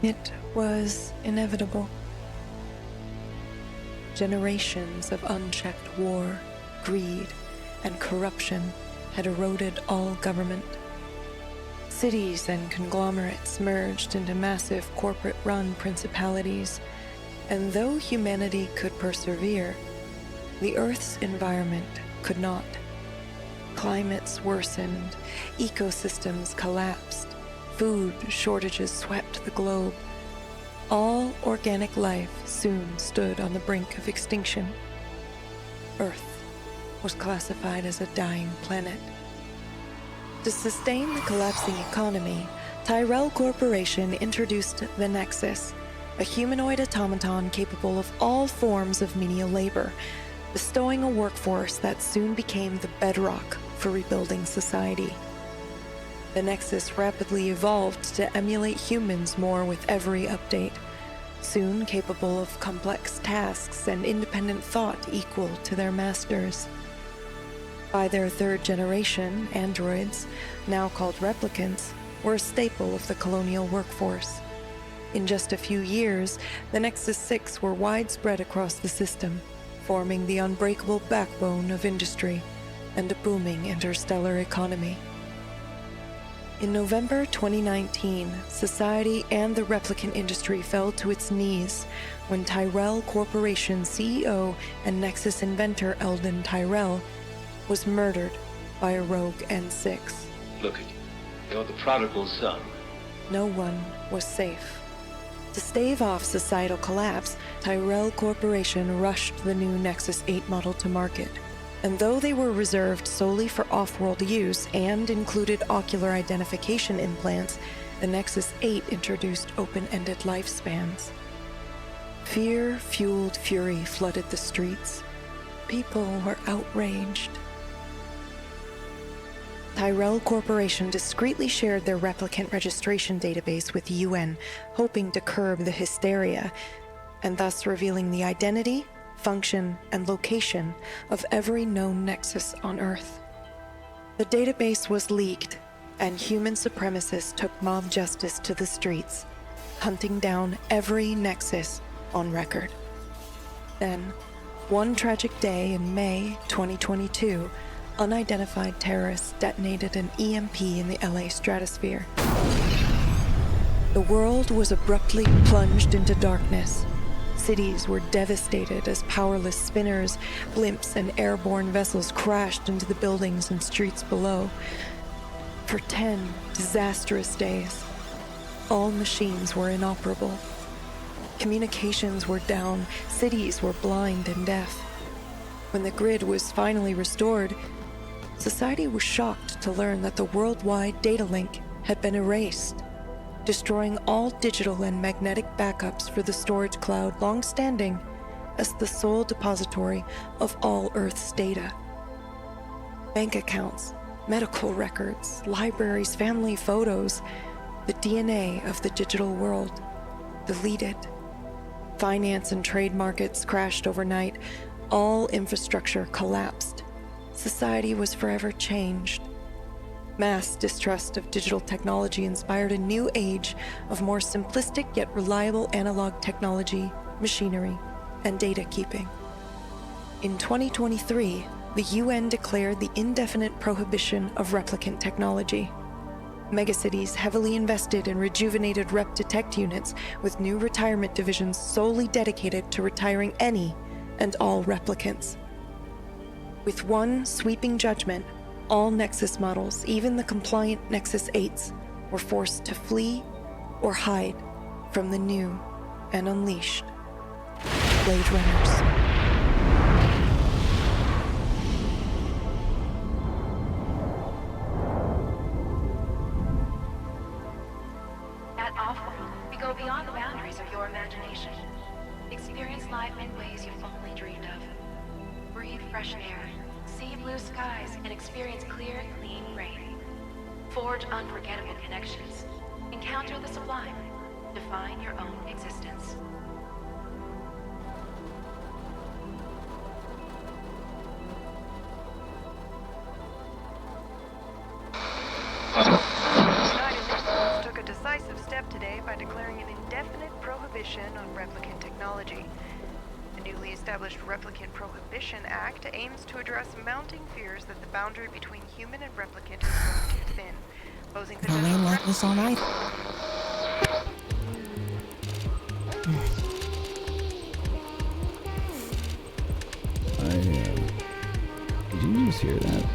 It was inevitable. Generations of unchecked war, greed, and corruption had eroded all government. Cities and conglomerates merged into massive corporate-run principalities, and though humanity could persevere, the Earth's environment could not. Climates worsened, ecosystems collapsed, food shortages swept the globe. All organic life soon stood on the brink of extinction. Earth was classified as a dying planet. To sustain the collapsing economy, Tyrell Corporation introduced the Nexus, a humanoid automaton capable of all forms of menial labor, bestowing a workforce that soon became the bedrock for rebuilding society. The Nexus rapidly evolved to emulate humans more with every update, soon capable of complex tasks and independent thought equal to their masters. By their third generation, androids, now called Replicants, were a staple of the colonial workforce. In just a few years, the Nexus 6 were widespread across the system, forming the unbreakable backbone of industry and a booming interstellar economy. In November 2019, society and the replicant industry fell to its knees when Tyrell Corporation CEO and Nexus inventor Eldon Tyrell was murdered by a rogue N6. Look at you. You're the prodigal son. No one was safe. To stave off societal collapse, Tyrell Corporation rushed the new Nexus 8 model to market. And though they were reserved solely for off-world use and included ocular identification implants, the Nexus 8 introduced open-ended lifespans. Fear-fueled fury flooded the streets. People were outraged. Tyrell Corporation discreetly shared their replicant registration database with the UN, hoping to curb the hysteria, and thus revealing the identity, function, and location of every known Nexus on Earth. The database was leaked, and human supremacists took mob justice to the streets, hunting down every Nexus on record. Then, one tragic day in May 2022, unidentified terrorists detonated an EMP in the LA stratosphere. The world was abruptly plunged into darkness. Cities were devastated as powerless spinners, blimps, and airborne vessels crashed into the buildings and streets below. For 10 disastrous days, all machines were inoperable. Communications were down, cities were blind and deaf. When the grid was finally restored, society was shocked to learn that the worldwide data link had been erased, destroying all digital and magnetic backups for the storage cloud long standing as the sole depository of all Earth's data. Bank accounts, medical records, libraries, family photos, the DNA of the digital world, deleted. Finance and trade markets crashed overnight. All infrastructure collapsed. Society was forever changed. Mass distrust of digital technology inspired a new age of more simplistic yet reliable analog technology, machinery, and data keeping. In 2023, the UN declared the indefinite prohibition of replicant technology. Megacities heavily invested in rejuvenated Rep Detect units with new retirement divisions solely dedicated to retiring any and all replicants. With one sweeping judgment, all Nexus models, even the compliant Nexus 8s, were forced to flee or hide from the new and unleashed Blade Runners. At Awful, we go beyond the boundaries of your imagination. Experience life in ways you've only dreamed of. Breathe fresh air, see blue skies, and experience clear, clean rain. Forge unforgettable connections. Encounter the sublime. Define your own existence. Took a decisive step today by declaring an indefinite prohibition on replicant technology. The newly established Replicant Prohibition Act aims to address mounting fears that the boundary between human and replicant is growing too thin, posing potential Remain like threats. this all night. Did you just hear that?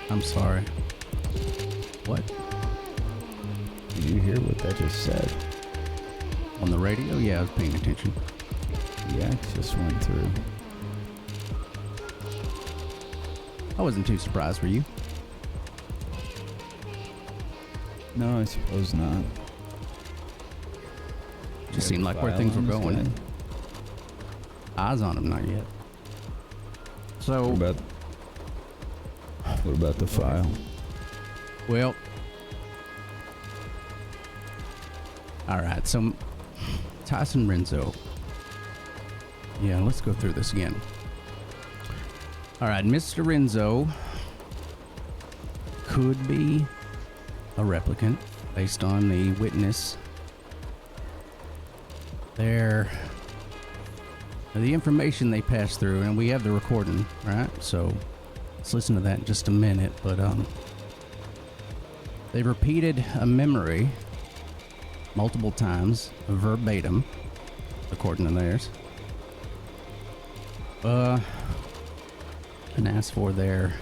I'm sorry. What? Did you hear what that just said? On the radio? Yeah, I was paying attention. The axe just went through. I wasn't too surprised, were you? No, I suppose not. Just seemed like where things were going. Eyes on him, not yet. So, What about the file? well, all right. So, Tyson Renzo. Yeah, let's go through this again. All right, Mr. Renzo could be a replicant based on the witness. The information they passed through, and we have the recording, right? So let's listen to that in just a minute. But they repeated a memory multiple times, verbatim, according to theirs. And as for their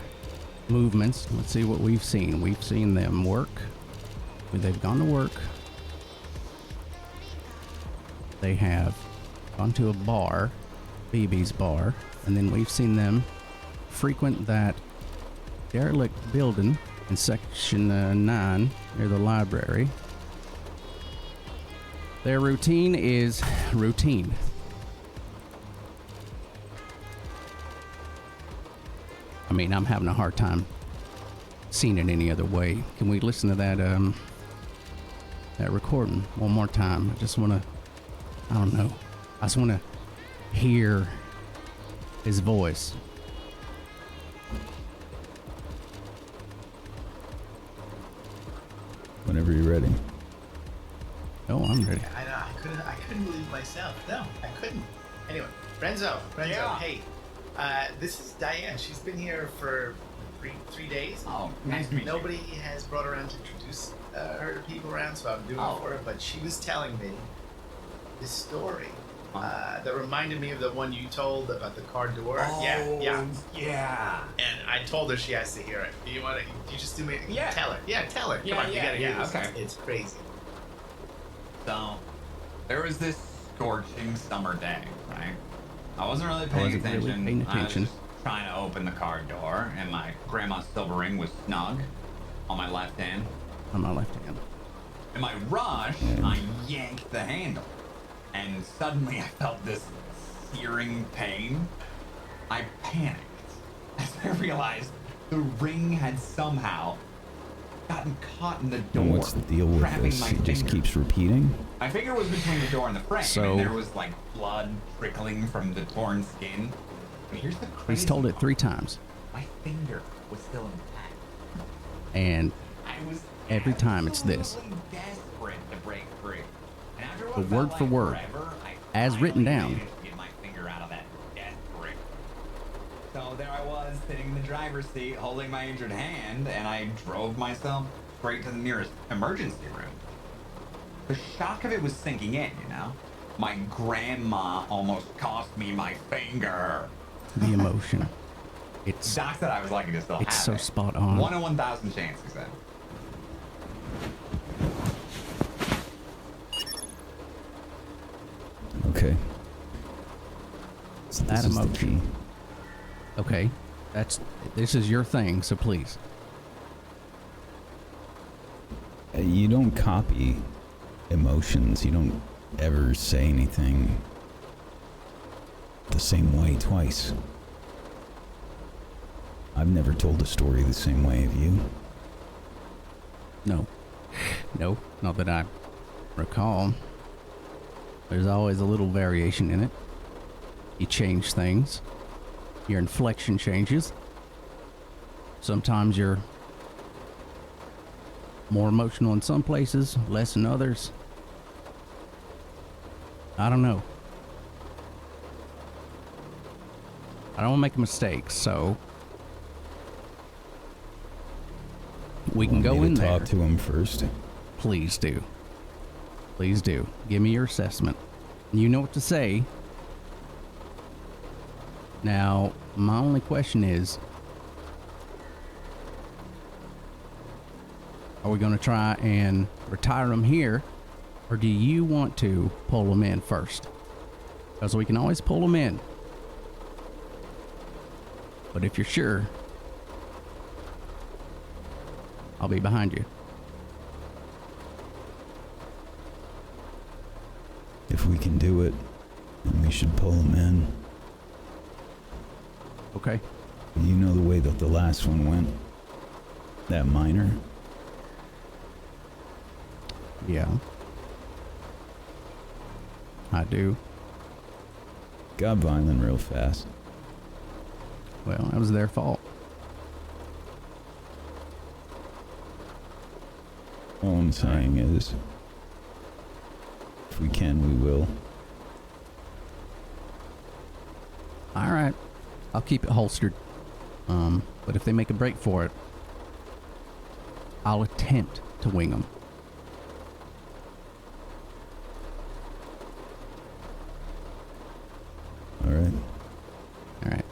movements, let's see what we've seen. We've seen them work. They've gone to work. They have gone to a bar, BB's bar, and then we've seen them frequent that derelict building in section 9 near the library. Their routine is routine. I mean, I'm having a hard time seeing it any other way. Can we listen to that that recording one more time? I just want to, I don't know. I just want to hear his voice. Whenever you're ready. Oh, I'm ready. I know. I couldn't believe myself. No, I couldn't. Anyway, Renzo, Yeah. hey, this is Diane. She's been here for three days. Oh, nice to meet you. Nobody has brought her around to introduce her to people around, so I'm doing it for her. But she was telling me this story that reminded me of the one you told about the car door. Oh, yeah. And I told her she has to hear it. Do you want to? You just do me? Yeah. Tell her. Yeah, tell her. Come Yeah, on, you yeah, gotta hear yeah, this. okay. It's crazy. So, there was this scorching summer day, right? I wasn't really paying attention. I was just trying to open the car door, and my grandma's silver ring was snug on my left hand. On my left hand. In my rush, I yanked the handle, and suddenly I felt this searing pain. I panicked as I realized the ring had somehow gotten caught in the door. And what's the deal with trapping this? my He just finger. keeps repeating? My finger was between the door and the frame, So- and there was like blood trickling from the torn skin. But here's the crazy He's told it part. 3 times. My finger was still intact. And I was every time it's this. absolutely desperate to break free. And after what The felt word for like word, forever, I as written finally down. managed to get my finger out of that death grip. So there I was, sitting in the driver's seat, holding my injured hand, and I drove myself straight to the nearest emergency room. The shock of it was sinking in, you know? My grandma almost cost me my finger. The emotion. It's Doc said I was lucky to still have so it. spot on. 1 in 1,000 chance, he said. Okay. So That this is the emotion. key. okay. This is your thing, so please. You don't copy emotions. You don't ever say anything the same way twice. I've never told a story the same way, have you? No. No, not that I recall. There's always a little variation in it. You change things. Your inflection changes. Sometimes your More emotional in some places, less in others. I don't know. I don't want to make a mistake, so we can go in there. Talk to him first. Please do. Please do. Give me your assessment. You know what to say. Now, my only question is, are we going to try and retire him here, or do you want to pull him in first? Because we can always pull him in. But if you're sure, I'll be behind you. If we can do it, then we should pull him in. Okay. You know the way that the last one went? That miner? Yeah. I do. Got violent real fast. Well, that was their fault. All I'm saying is, if we can, we will. All right. I'll keep it holstered. But if they make a break for it, I'll attempt to wing them. All right. All right.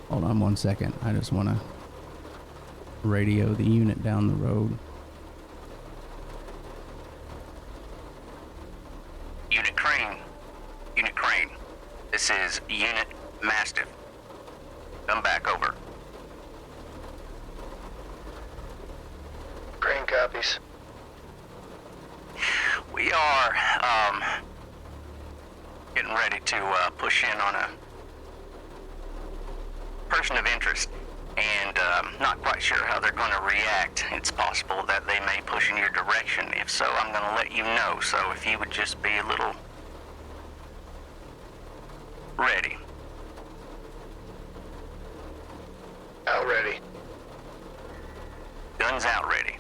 Hold on one second. I just want to radio the unit down the road. Unit Crane. Unit Crane. This is Unit Mastiff. Come back over. Crane copies. We are, getting ready to, push in on a person of interest, and, not quite sure how they're gonna react. It's possible that they may push in your direction. If so, I'm gonna let you know, so if you would just be a little ready. Out ready. Guns out ready.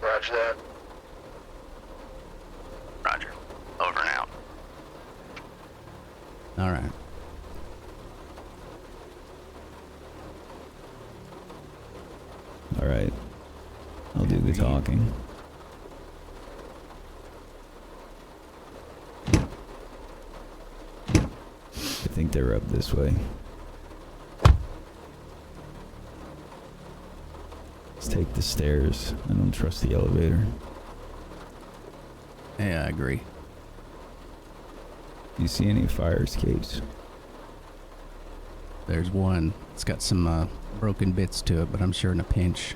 Roger that. Roger. Over and out. All right. All right. I'll do the talking. I think they're up this way. Let's take the stairs. I don't trust the elevator. Yeah, I agree. Do you see any fire escapes? There's one. It's got some broken bits to it, but I'm sure in a pinch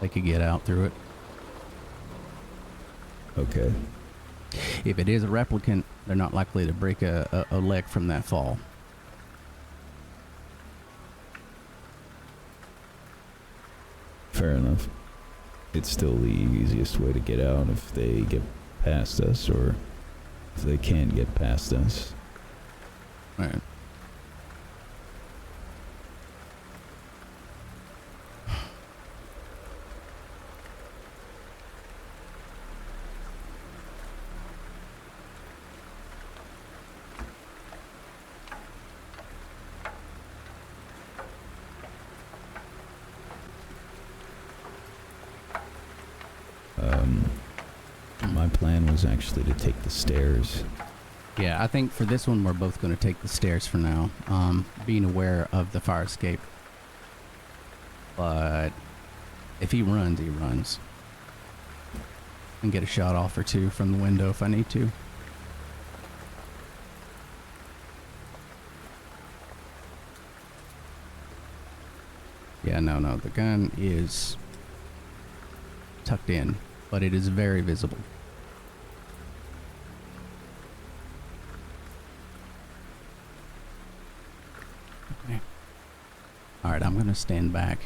they could get out through it. Okay. If it is a replicant, they're not likely to break a leg from that fall. Fair enough. It's still the easiest way to get out if they get past us, or if they can get past us. All right. My plan was actually to take the stairs. Yeah, I think for this one, we're both going to take the stairs for now, being aware of the fire escape. But if he runs, he runs. And get a shot off or two from the window if I need to. Yeah, no, the gun is tucked in, but it is very visible. Okay. All right, I'm going to stand back.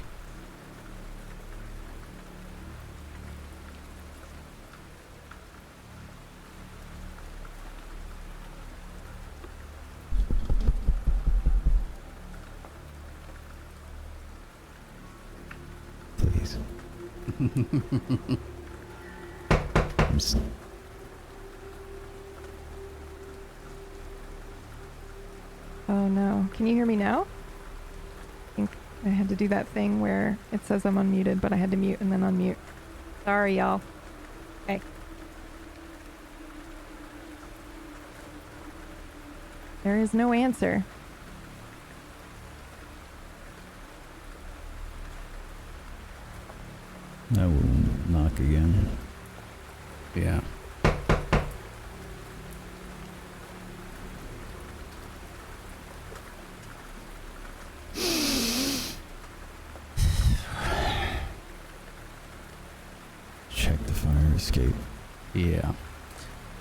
Oh no. Can you hear me now? I think I had to do that thing where it says I'm unmuted, but I had to mute and then unmute. Sorry, y'all. Okay. There is no answer. I will knock again. Yeah. Check the fire escape. Yeah.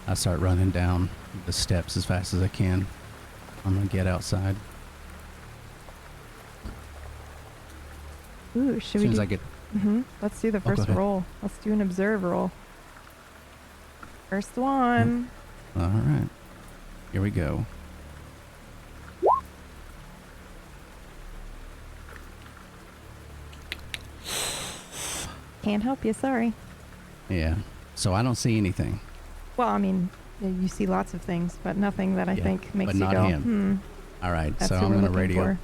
I start running down the steps as fast as I can. I'm gonna get outside. Ooh, As should soon we as do... I get... Let's do the Oh, go first ahead. roll. Let's do an observe roll. First one. All right. Here we go. Can't help you, sorry. Yeah. So I don't see anything. Well, I mean, you see lots of things, but nothing that I Yeah, think makes but you not go, him. All right. that's So who I'm we're gonna looking radio. for.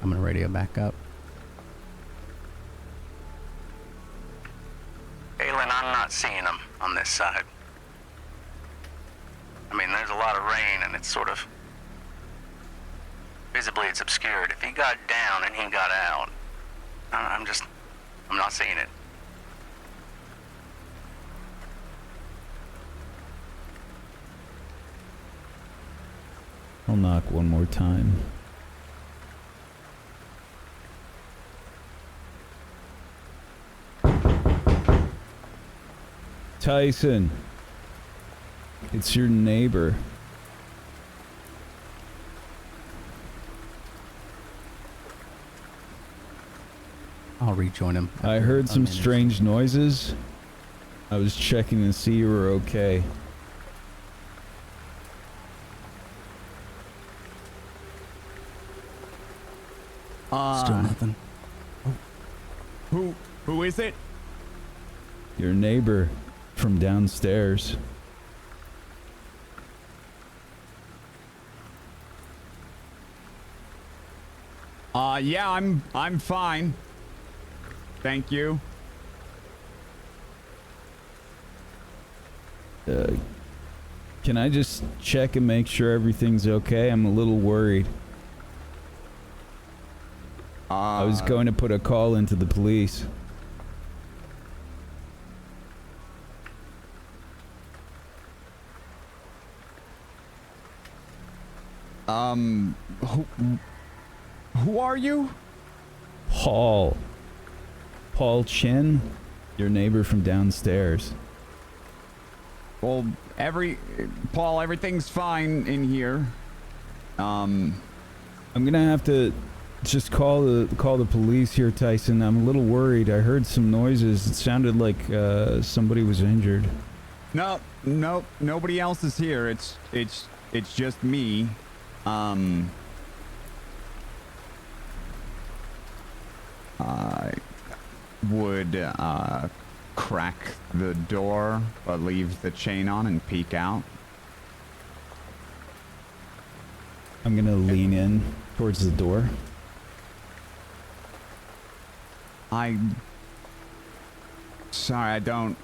I'm gonna radio back up. Aylin, I'm not seeing him on this side. I mean, there's a lot of rain and it's sort of... Visibly, it's obscured. If he got down and he got out, I'm not seeing it. I'll knock one more time. Tyson, it's your neighbor. I'll rejoin him. I after heard a some minute. strange noises. I was checking to see you were okay. Still nothing. Who is it? Your neighbor from downstairs. Yeah, I'm fine. Thank you. Can I just check and make sure everything's okay? I'm a little worried. I was going to put a call into the police. Who are you? Paul. Paul Chin, your neighbor from downstairs. Well, Paul, everything's fine in here. I'm gonna have to just call the police here, Tyson. I'm a little worried. I heard some noises. It sounded like somebody was injured. No, nobody else is here. It's just me. I would crack the door, but leave the chain on and peek out. I'm gonna lean in towards the door. Sorry, I don't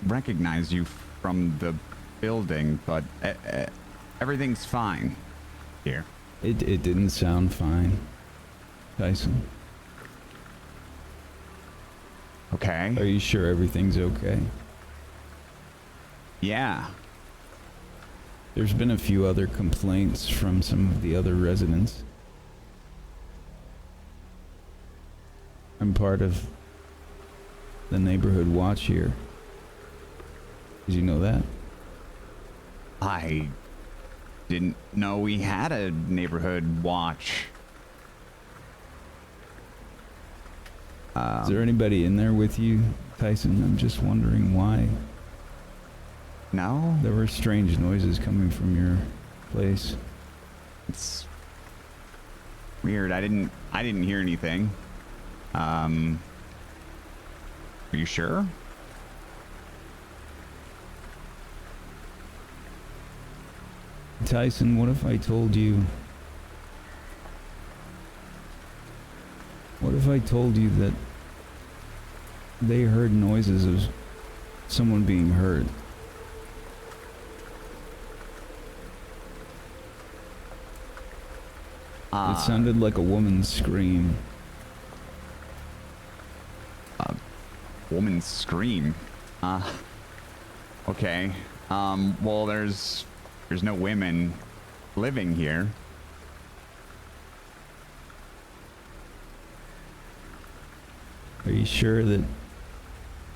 recognize you from the building, but everything's fine here. It didn't sound fine, Tyson. Okay. Are you sure everything's okay? Yeah. There's been a few other complaints from some of the other residents. I'm part of the neighborhood watch here. Did you know that? I didn't know we had a neighborhood watch. Is there anybody in there with you, Tyson? I'm just wondering why. No? There were strange noises coming from your place. Weird. I didn't hear anything. Are you sure? Tyson, what if I told you... What if I told you that they heard noises of someone being hurt? It sounded like a woman's scream. A woman's scream? Okay. Well, there's no women living here. Are you sure that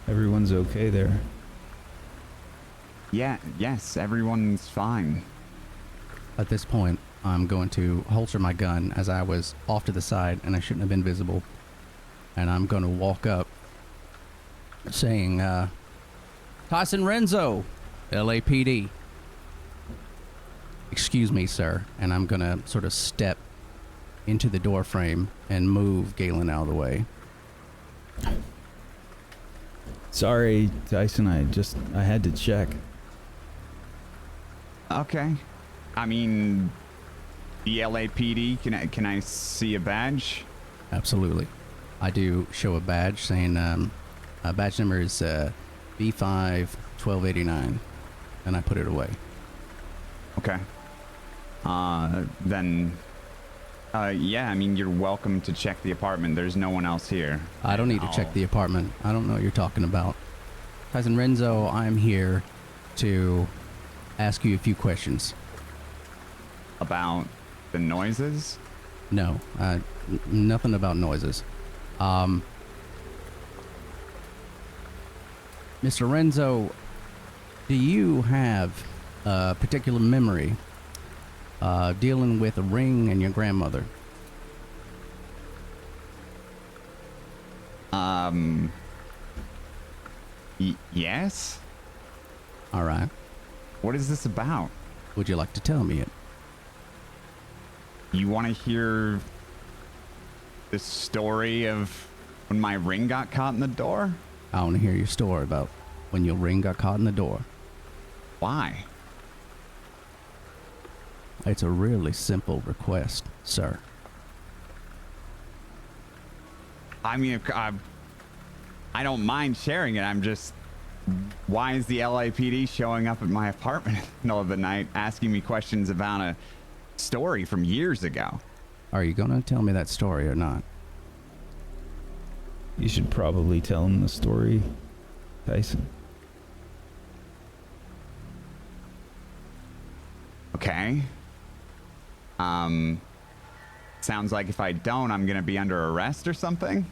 everyone's okay there? Yes, everyone's fine. At this point, I'm going to holster my gun as I was off to the side and I shouldn't have been visible. And I'm going to walk up saying, Tyson Renzo, LAPD. Excuse me, sir. And I'm going to sort of step into the door frame and move Galen out of the way. Sorry, Tyson, I had to check. Okay. I mean, the LAPD, can I see a badge? Absolutely. I do show a badge saying, badge number is B5-1289, and I put it away. Okay. Then, yeah, I mean, you're welcome to check the apartment. There's no one else here. I don't need to check the apartment. I don't know what you're talking about. Tyson Renzo, I'm here to ask you a few questions. About the noises? No, nothing about noises. Mr. Renzo, do you have a particular memory dealing with a ring and your grandmother? Yes? All right. What is this about? Would you like to tell me it? You want to hear the story of when my ring got caught in the door? I want to hear your story about when your ring got caught in the door. Why? It's a really simple request, sir. I mean, I don't mind sharing it. I'm just... Why is the LAPD showing up at my apartment in the middle of the night asking me questions about a story from years ago? Are you going to tell me that story or not? You should probably tell him the story, Tyson. Okay. Sounds like if I don't, I'm gonna be under arrest or something?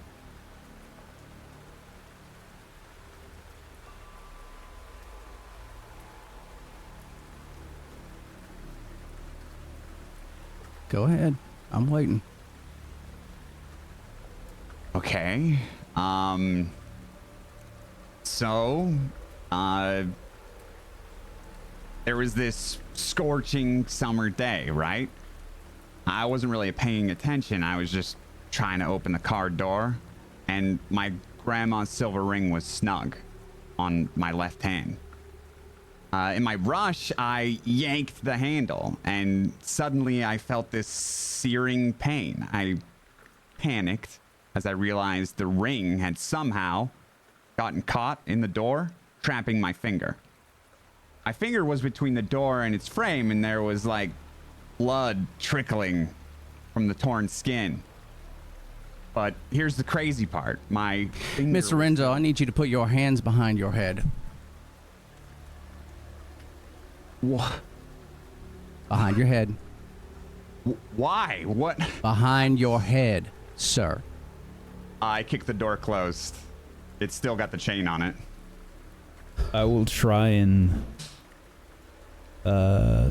Go ahead. I'm waiting. Okay. So, there was this scorching summer day, right? I wasn't really paying attention. I was just trying to open the car door, and my grandma's silver ring was snug on my left hand. In my rush, I yanked the handle, and suddenly I felt this searing pain. I panicked as I realized the ring had somehow gotten caught in the door, trapping my finger. My finger was between the door and its frame, and there was like blood trickling from the torn skin. But here's the crazy part. My finger... Mr. Renzo, I need you to put your hands behind your head. What? Behind your head. Why? What? Behind your head, sir. I kicked the door closed. It's still got the chain on it. I will try and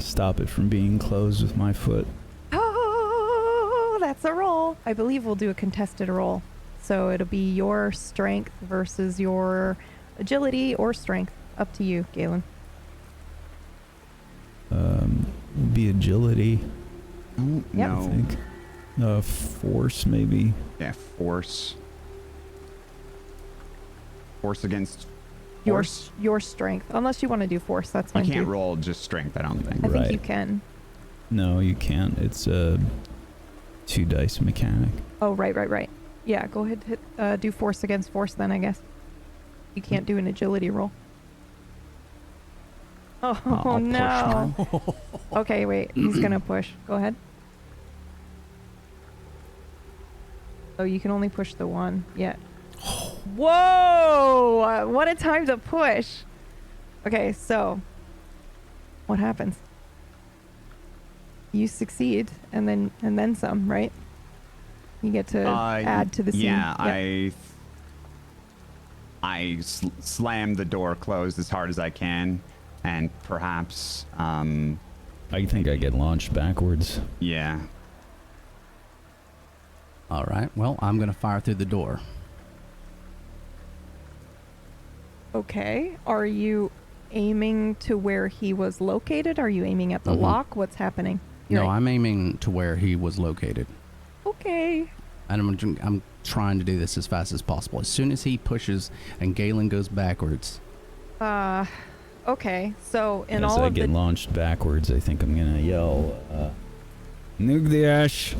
stop it from being closed with my foot. Oh, that's a roll. I believe we'll do a contested roll. So it'll be your strength versus your agility or strength. Up to you, Galen. Be agility. No. I think. Force, maybe. Yeah, force. Force against Your force? your strength. Unless you want to do force, that's fine You can't too. roll just strength, I don't think. I think Right. you can. No, you can't. It's a 2 dice mechanic. Oh, right. Yeah, go ahead, do force against force then, I guess. You can't do an agility roll. Oh, I'll push no. mine. Okay, wait. He's gonna push. Go ahead. Oh, you can only push the one. Yeah. Whoa! What a time to push. Okay, so what happens? You succeed, and then some, right? You get to add to the scene. Yeah, Yep. I slam the door closed as hard as I can, and perhaps, I think I get launched backwards. yeah. All right. Well, I'm going to fire through the door. Okay. Are you aiming to where he was located? Are you aiming at the lock? What's happening? No, I'm aiming to where he was located. Okay. And I'm trying to do this as fast as possible. As soon as he pushes and Galen goes backwards. Okay. So in As all I of get the launched backwards, I think I'm gonna yell, "Nuke the ash!"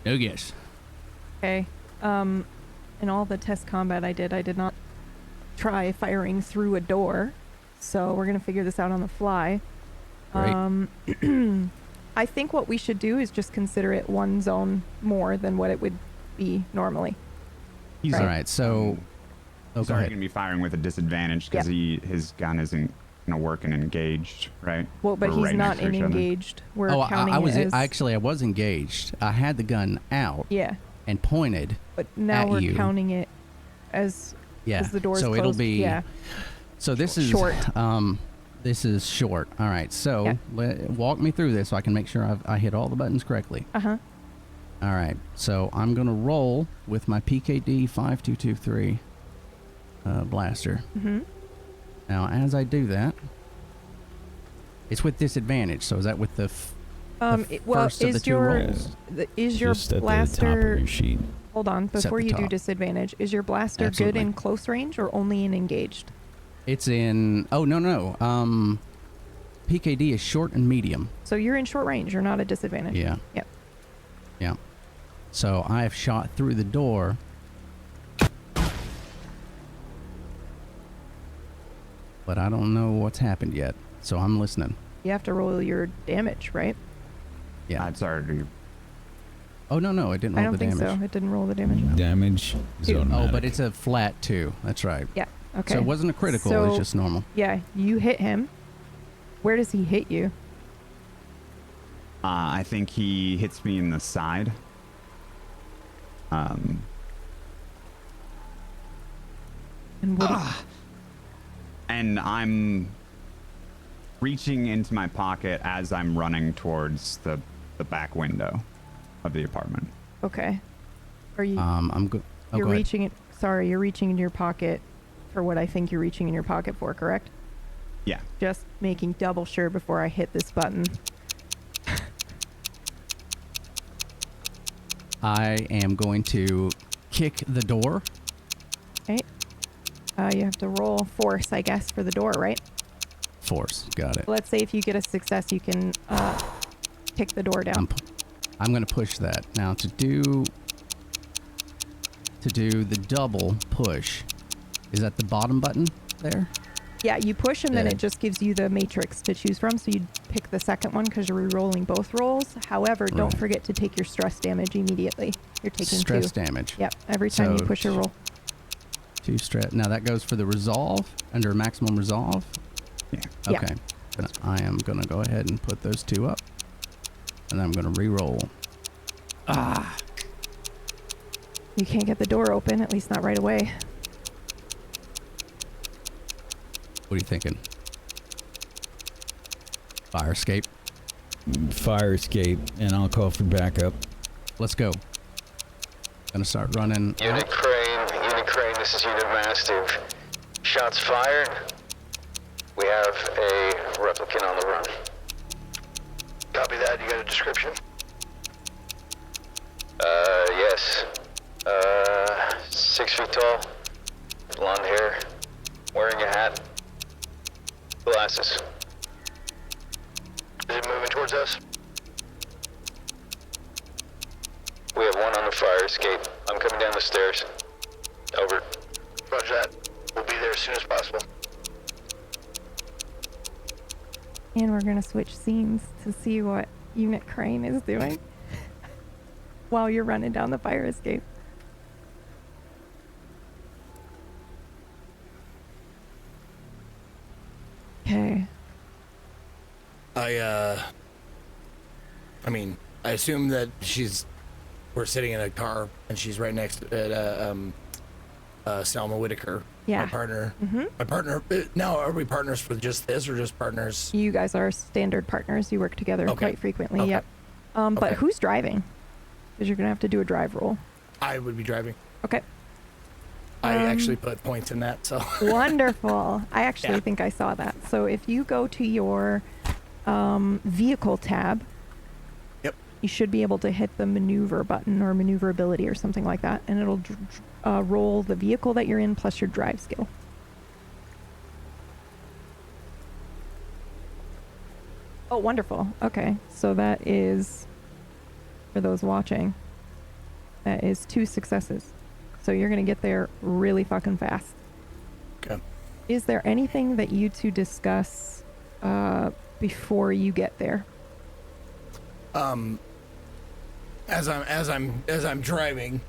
No guess. Okay. In all the test combat I did not try firing through a door. So we're gonna figure this out on the fly. Great. I think what we should do is just consider it one zone more than what it would be normally. He's All right. So, he's go already ahead. going to be firing with a disadvantage because his gun isn't working engaged, right? Well, but We're he's right not next to in each other. engaged. We're Oh, counting I was it as... actually I was engaged. I had the gun out. Yeah. And pointed. But now at we're you. counting it as the door's so closed. it'll be Yeah. So this is short. This is short. All right. So walk me through this so I can make sure I hit all the buttons correctly. Uh-huh. All right. So I'm gonna roll with my PKD 5223 blaster. Mm-hmm. Now, as I do that, it's with disadvantage. So is that with the first of the two rolls? Is your Just at blaster... the top of your sheet. Hold on, It's at before the you do top. disadvantage, is your blaster Absolutely. good in close range or only in engaged? It's in. Oh no. PKD is short and medium. So you're in short range. You're not at disadvantage. Yeah. Yep. Yeah. So I have shot through the door. But I don't know what's happened yet. So I'm listening. You have to roll your damage, right? Yeah. That's already. Oh no, it didn't I roll don't the think damage. so. It didn't roll the damage. Damage is Two. automatic. Oh, but it's a flat 2. That's right. Yeah. Okay. So it wasn't a critical. It was just normal. Yeah. You hit him. Where does he hit you? I think he hits me in the side. And what? And I'm reaching into my pocket as I'm running towards the back window of the apartment. Okay. Are you? I'm good. Oh, You're go ahead. reaching it. Sorry, you're reaching in your pocket for what I think you're reaching in your pocket for, correct? Yeah. Just making double sure before I hit this button. I am going to kick the door. Okay. You have to roll force, I guess, for the door, right? Force. Got it. Let's say if you get a success, you can kick the door down. I'm going to push that. Now to do the double push, is that the bottom button there? Yeah, you push and then Yeah. it just gives you the matrix to choose from. So you pick the second one because you're re-rolling both rolls. However, don't Right. forget to take your stress damage immediately. You're taking Stress 2. damage. Yep, every time So you push a roll. 2 stress. Now that goes for the resolve, under maximum resolve? Yeah. Yeah. Okay. Then I am going to go ahead and put those 2 up. And I'm going to re-roll. You can't get the door open, at least not right away. What are you thinking? Fire escape. Fire escape, and I'll call for backup. Let's go. Gonna start running. Unit Crane, this is Unit Mastiff. Shots fired. We have a replicant on the run. Copy that, you got a description? Yes. 6 feet tall, blonde hair, wearing a hat, glasses. Is it moving towards us? We have one on the fire escape. I'm coming down the stairs. Over. Roger that. We'll be there as soon as possible. And we're gonna switch scenes to see what Unit Crane is doing while you're running down the fire escape. Okay. I mean, I assume that we're sitting in a car and she's right next to Selma Whitaker. Yeah. My partner. Mm-hmm. My partner. Now, are we partners for just this or just partners? You guys are standard partners. You work together quite frequently. Okay. Yep. But Okay. who's driving? Because you're gonna have to do a drive roll. I would be driving. Okay. I actually put points in that, so. Wonderful. I actually think I saw that. So if you go to your vehicle tab, yep, you should be able to hit the maneuver button or maneuverability or something like that, and it'll roll the vehicle that you're in plus your drive skill. Oh, wonderful. Okay, so that is, for those watching, that is 2 successes. So you're going to get there really fucking fast. Okay. Is there anything that you two discuss before you get there? As I'm driving,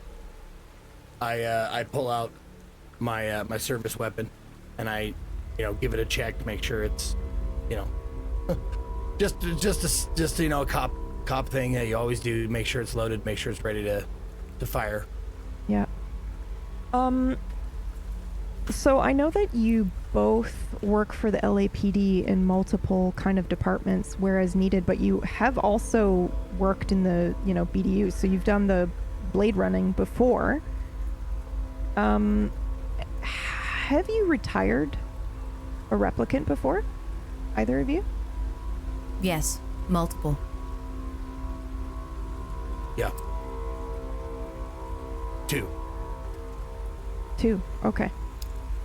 I pull out my my service weapon, and I, give it a check to make sure it's, just a cop thing that you always do. Make sure it's loaded. Make sure it's ready to fire. Yeah. So I know that you both work for the LAPD in multiple kind of departments where as needed, but you have also worked in the, BDU. So you've done the blade running before. Have you retired a replicant before? Either of you? Yes, multiple. Yeah. 2. 2, okay.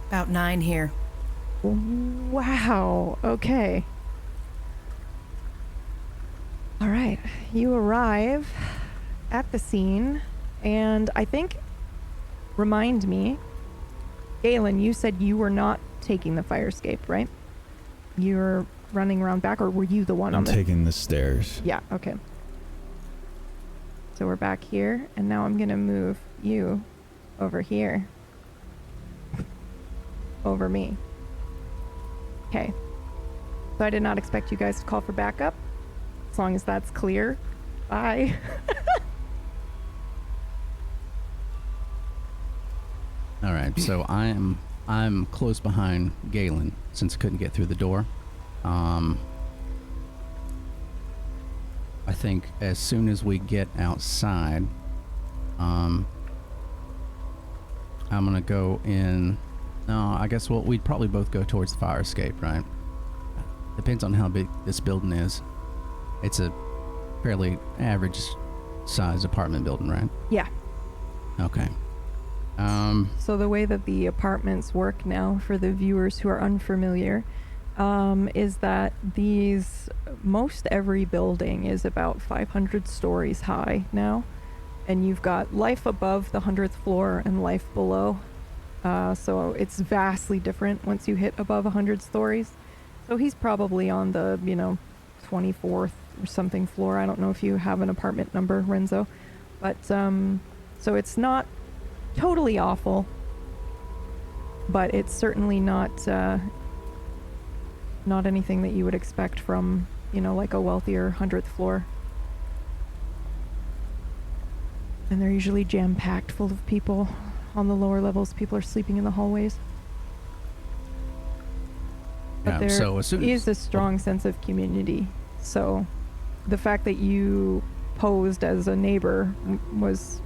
About 9 here. Wow, okay. All right, you arrive at the scene, and I think, remind me, Galen, you said you were not taking the fire escape, right? You were running around back, or were you the one on the... I'm taking the stairs. Yeah, okay. So we're back here, and now I'm gonna move you over here. Over me. Okay. So I did not expect you guys to call for backup. As long as that's clear. Bye. All right, so I'm close behind Galen since I couldn't get through the door. I think as soon as we get outside, I'm gonna go in. No, I guess we'd probably both go towards the fire escape, right? Depends on how big this building is. It's a fairly average size apartment building, right? Yeah. Okay. So the way that the apartments work now, for the viewers who are unfamiliar, is that most every building is about 500 stories high now, and you've got life above the 100th floor and life below. So it's vastly different once you hit above 100 stories. So he's probably on the, 24th or something floor. I don't know if you have an apartment number, Renzo. But, so it's not totally awful, but it's certainly not anything that you would expect from, like a wealthier 100th floor. And they're usually jam-packed full of people. On the lower levels, people are sleeping in the hallways. But there is a strong sense of community. So the fact that you posed as a neighbor was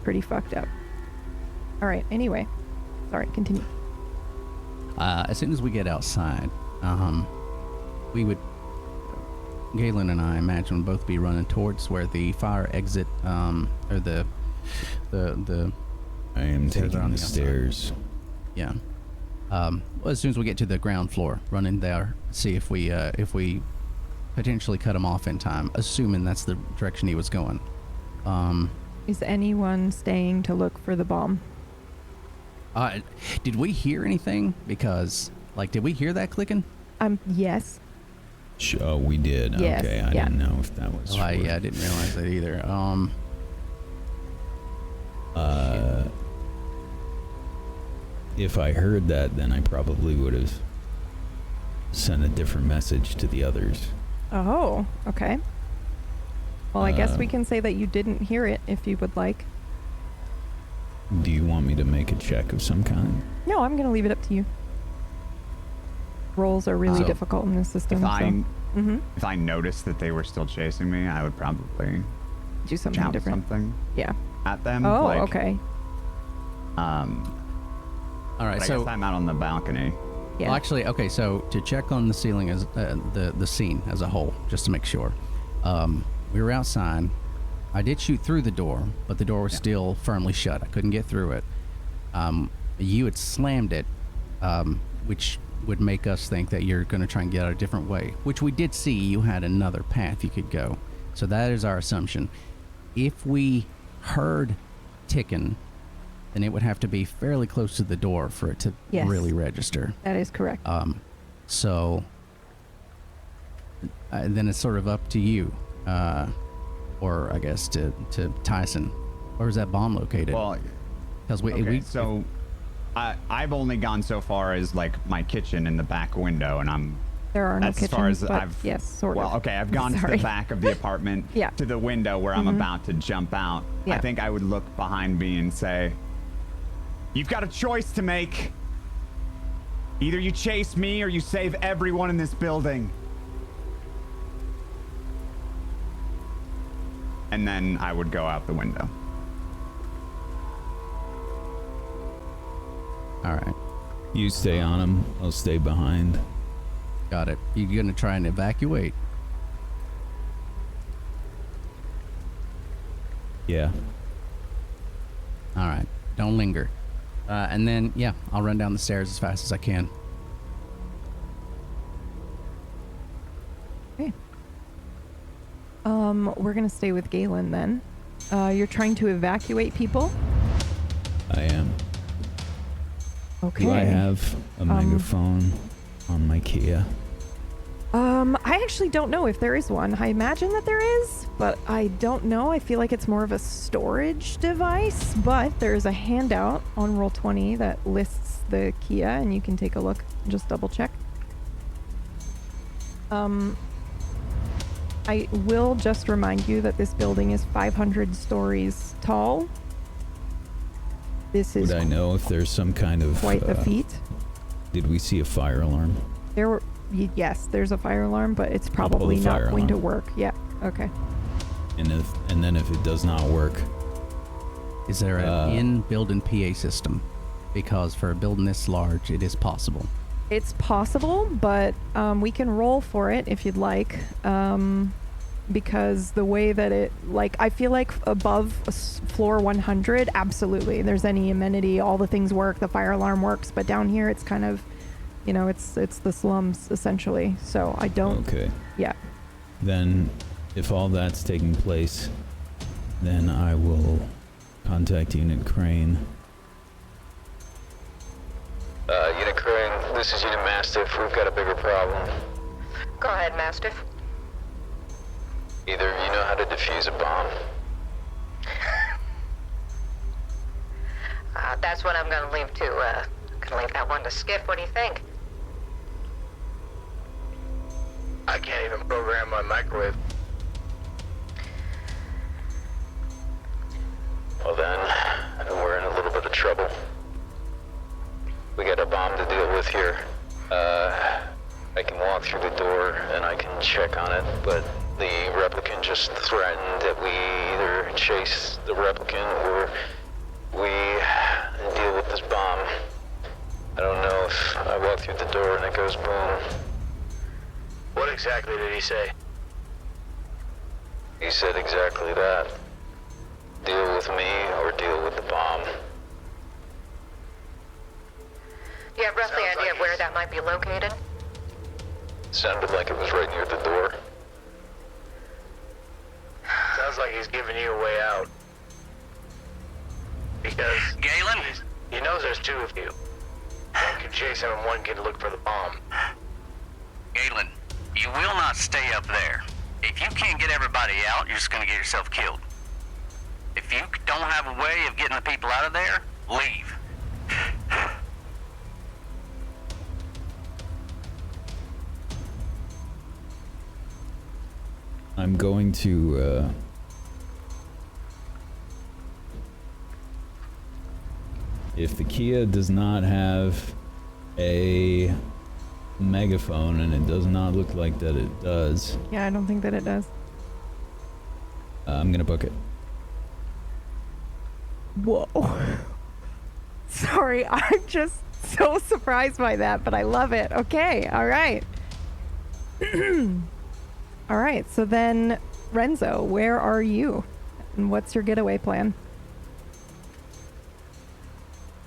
pretty fucked up. All right, anyway. Sorry, continue. As soon as we get outside, Galen and I imagine would both be running towards where the fire exit, or the The I am stairs are taking on the the outside. stairs. Yeah. Well, as soon as we get to the ground floor, run in there, see if we potentially cut him off in time, assuming that's the direction he was going. Is anyone staying to look for the bomb? Did we hear anything? Because, like, did we hear that clicking? Yes. Oh, we did. Yes, Okay, I didn't know if that was. Oh, yeah, I didn't realize that either. If I heard that, then I probably would have sent a different message to the others. Oh, okay. Well, I guess we can say that you didn't hear it if you would like. Do you want me to make a check of some kind? No, I'm going to leave it up to you. Rolls are really difficult in this system. If I noticed that they were still chasing me, I would probably do something shout different. something Yeah. at them. Oh, like, okay. All right, but so I guess I'm out on the balcony. Yeah. Well, actually, okay. So to check on the ceiling as the scene as a whole, just to make sure, we were outside. I did shoot through the door, but the door was still firmly shut. I couldn't get through it. You had slammed it, which would make us think that you're going to try and get out a different way, which we did see you had another path you could go. So that is our assumption. If we heard ticking, then it would have to be fairly close to the door for it to really register. That is correct. So then it's sort of up to you, or I guess to Tyson. Where's that bomb located? Well, because I've only gone so far as like my kitchen in the back window, and I'm. There are no that's kitchens, as far as but I've. yes, sort well, of. okay, I've gone to the back of the apartment to the window where I'm about to jump out. Yeah. I think I would look behind me and say, "You've got a choice to make. Either you chase me or you save everyone in this building." And then I would go out the window. All right. You stay on him. I'll stay behind. Got it. You gonna try and evacuate? Yeah. All right. Don't linger. And then, yeah, I'll run down the stairs as fast as I can. Okay. We're gonna stay with Galen then. You're trying to evacuate people? I am. Okay. Do I have a megaphone on my Kia? I actually don't know if there is one. I imagine that there is, but I don't know. I feel like it's more of a storage device, but there's a handout on Roll20 that lists the Kia, and you can take a look and just double check. I will just remind you that this building is 500 stories tall. This is Would I know if there's some kind of quite the feat. Did we see a fire alarm? There were, yes, there's a fire alarm, but it's probably not going to work. Yeah. Okay. And then if it does not work, is there an in-building PA system? Because for a building this large, it is possible. It's possible, but we can roll for it if you'd like. Because the way that it, like, I feel like above floor 100, absolutely. There's any amenity, all the things work, the fire alarm works, but down here it's kind of, you know, it's the slums essentially. So I don't. Okay. Yeah. Then, if all that's taking place, then I will contact Unit Crane. Unit Crane, this is Unit Mastiff. We've got a bigger problem. Go ahead, Mastiff. Either you know how to defuse a bomb. That's what I'm gonna leave to, gonna leave that one to Skiff. What do you think? I can't even program my microwave. Well then, we're in a little bit of trouble. We got a bomb to deal with here. I can walk through the door and I can check on it, but the replicant just threatened that we either chase the replicant or we deal with this bomb. I don't know if I walk through the door and it goes boom. What exactly did he say? He said exactly that. deal with me or deal with the bomb. Do you have roughly idea of where that might be located? Sounded like it was right near the door. Sounds like he's giving you a way out. Because Galen? he knows there's two of you. One can chase him and one can look for the bomb. Galen, you will not stay up there. If you can't get everybody out, you're just gonna get yourself killed. If you don't have a way of getting the people out of there, leave. I'm going to, if the Kia does not have a megaphone, and it does not look like that it does. Yeah, I don't think that it does. I'm gonna book it. Whoa. Sorry, I'm just so surprised by that, but I love it. Okay, all right. All right, so then, Renzo, where are you? And what's your getaway plan?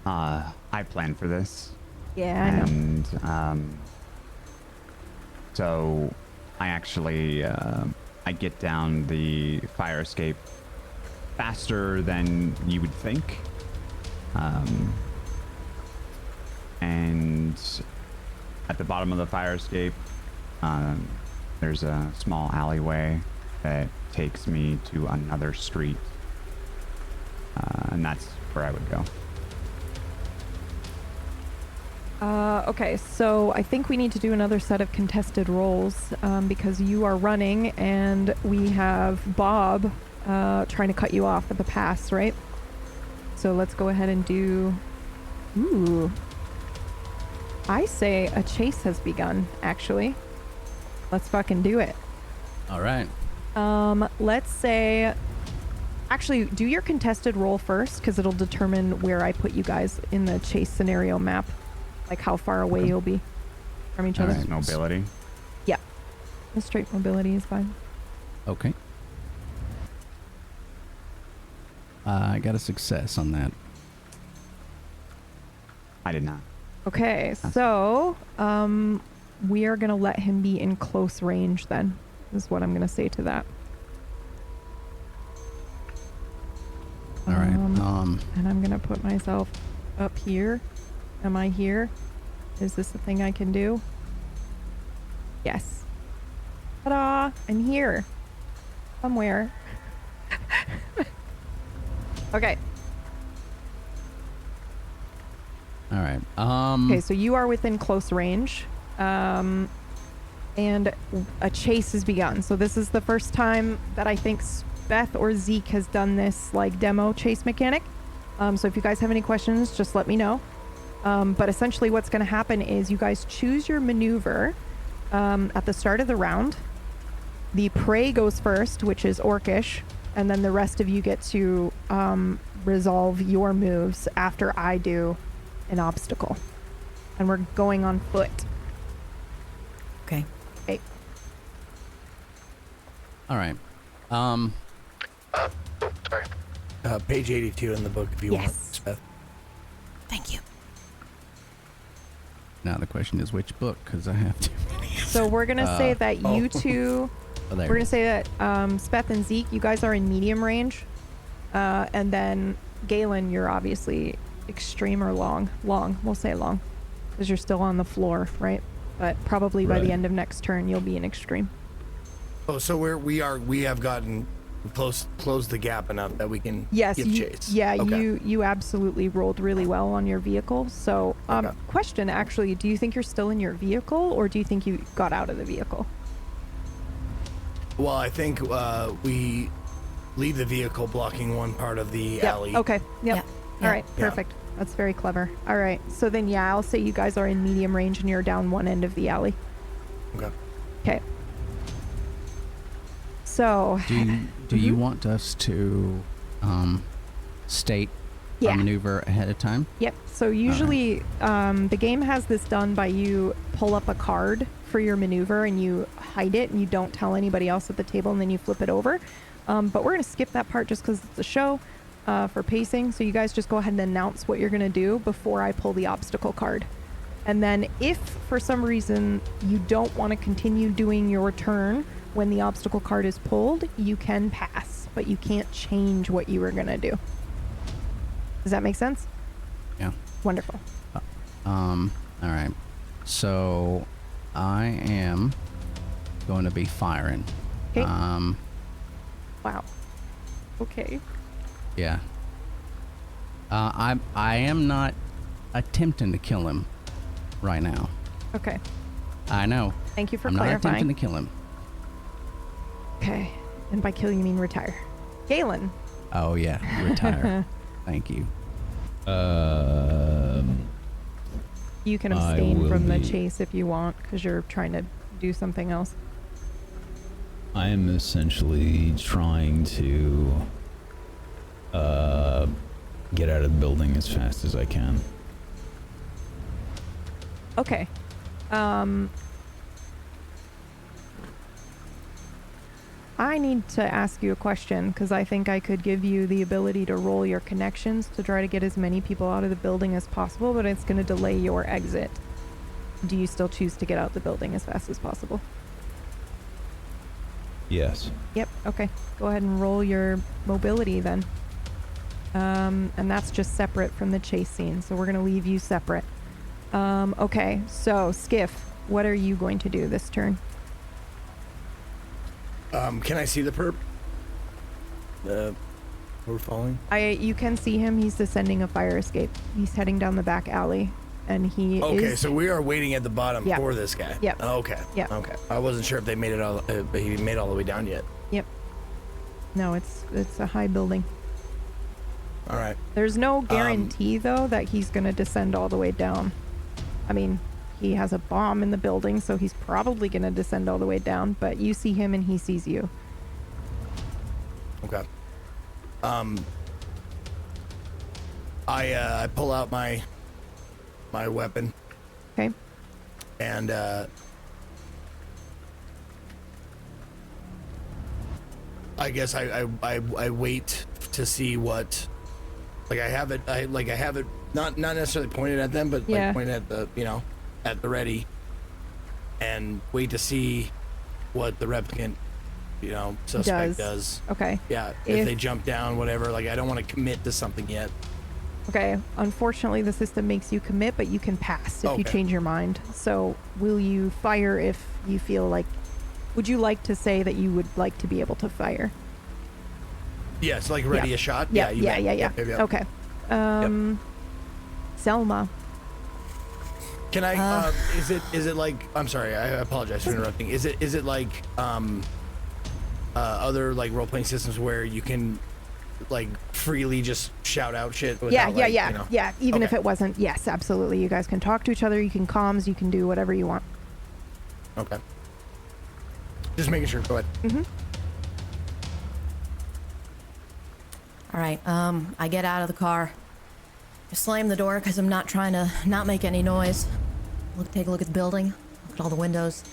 I planned for this. Yeah, I know. And, so I actually, I get down the fire escape faster than you would think. And at the bottom of the fire escape, there's a small alleyway that takes me to another street. And that's where I would go. Okay, so I think we need to do another set of contested rolls because you are running and we have Bob trying to cut you off at the pass, right? So let's go ahead and do... Ooh. I say a chase has begun, actually. Let's fucking do it. All right. Let's say... Actually, do your contested roll first because it'll determine where I put you guys in the chase scenario map. Like how far away you'll be from each other. Right, mobility. Yeah. The straight mobility is fine. Okay. I got a success on that. I did not. Okay, so we are gonna let him be in close range then, is what I'm gonna say to that. All right. And I'm gonna put myself up here. Am I here? Is this a thing I can do? Yes. Ta-da! I'm here. Somewhere. Okay. All right. Okay, so you are within close range. And a chase has begun. So this is the first time that I think Beth or Zeke has done this like demo chase mechanic. So if you guys have any questions, just let me know. But essentially what's going to happen is you guys choose your maneuver at the start of the round. The prey goes first, which is orcish, and then the rest of you get to resolve your moves after I do an obstacle. And we're going on foot. Okay. Okay. All right. Sorry. Page 82 in the book if you want, Yes. Beth. Thank you. Now the question is which book, because I have to. So we're going to say that you two... Oh, there We're it going to is. say that Speth and Zeke, you guys are in medium range. And then Galen, you're obviously extreme or long. Long. We'll say long. Because you're still on the floor, right? But probably by the end of next turn, you'll be in extreme. Oh, so we have gotten closed the gap enough that we can Yes. give chase. Yeah, Okay. you absolutely rolled really well on your vehicle. So, question actually, do you think you're still in your vehicle or do you think you got out of the vehicle? Well, I think we leave the vehicle blocking one part of the alley. Okay. Yep. Yeah. All right. Yeah. Perfect. That's very clever. All right. So then, yeah, I'll say you guys are in medium range and you're down one end of the alley. Okay. Okay. So. Do you want us to state our maneuver ahead of time? Yep. So usually the game has this done by you pull up a card for your maneuver and you hide it and you don't tell anybody else at the table and then you flip it over. But we're going to skip that part just because it's a show for pacing. So you guys just go ahead and announce what you're going to do before I pull the obstacle card. And then if for some reason you don't want to continue doing your turn when the obstacle card is pulled, you can pass, but you can't change what you were going to do. Does that make sense? Yeah. Wonderful. All right. So I am going to be firing. Okay. Wow. Okay. Yeah. I am not attempting to kill him right now. Okay. I know. Thank you for I'm not clarifying. attempting to kill him. Okay. And by kill you mean retire. Galen. Oh yeah, retire. Thank you. You can I abstain will from the be- chase if you want, because you're trying to do something else. I am essentially trying to get out of the building as fast as I can. Okay. I need to ask you a question, because I think I could give you the ability to roll your connections to try to get as many people out of the building as possible, but it's going to delay your exit. Do you still choose to get out the building as fast as possible? Yes. Yep, okay. Go ahead and roll your mobility then. And that's just separate from the chase scene, so we're going to leave you separate. Okay, so Skiff, what are you going to do this turn? Can I see the perp? We're falling. You can see him. He's descending a fire escape. He's heading down the back alley, and he is... Okay, so we are waiting at the bottom Yep. for this guy. Yep. Okay. Yep. Okay. I wasn't sure if they made it all. He made all the way down yet. Yep. No, it's a high building. All right. There's no guarantee though that he's gonna descend all the way down. I mean, he has a bomb in the building, so he's probably gonna descend all the way down. But you see him, and he sees you. Okay. I pull out my weapon. Okay. And I guess I wait to see what, like I have it not necessarily pointed at them, but Yeah. like pointed at the at the ready, and wait to see what the replicant suspect does. Okay. Yeah, if they jump down, whatever. Like I don't want to commit to something yet. Okay. Unfortunately, the system makes you commit, but you can pass if you Okay. change your mind. So, will you fire if you feel like? Would you like to say that you would like to be able to fire? Yes, like ready a shot. Yeah. you bet. Yep. Okay. Selma. Can I? Is it like? I'm sorry. I apologize for interrupting. Is it like other like role playing systems where you can like freely just shout out shit? Without, Yeah. Even if Okay. it wasn't, yes, absolutely. You guys can talk to each other. You can comms. You can do whatever you want. Okay. Just making sure. Go ahead. Mm-hmm. All right, I get out of the car. I slam the door because I'm not trying to not make any noise. Take a look at the building, look at all the windows.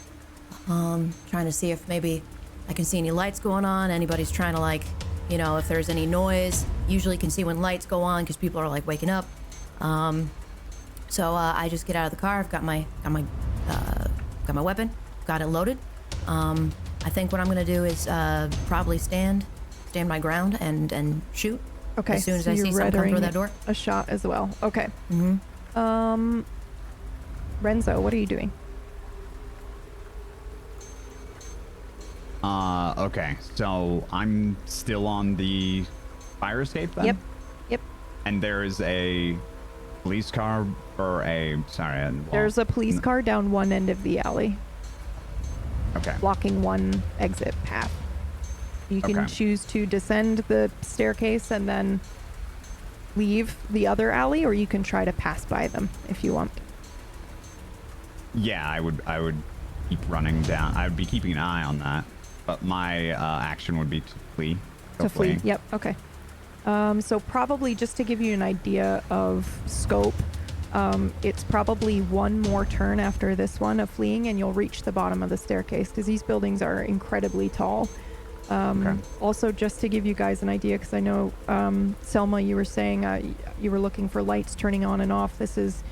Trying to see if maybe I can see any lights going on. Anybody's trying to if there's any noise. Usually can see when lights go on because people are waking up. So I just get out of the car. I've got my weapon, got it loaded. I think what I'm gonna do is probably stand my ground and shoot. Okay. As soon as so I you're see someone come through readying that door. a shot as well. Okay. Mm-hmm. Renzo, what are you doing? Okay, so I'm still on the fire escape then? Yep. And there's a police car or There's a police car down one end of the alley. Okay. Blocking one exit path. You can Okay. choose to descend the staircase and then leave the other alley, or you can try to pass by them if you want. Yeah, I would keep running down. I would be keeping an eye on that. But my action would be to flee. To flee. Yep. Okay. So probably just to give you an idea of scope, it's probably one more turn after this one of fleeing, and you'll reach the bottom of the staircase because these buildings are incredibly tall. Also, just to give you guys an idea, because I know, Selma, you were saying you were looking for lights turning on and off. This is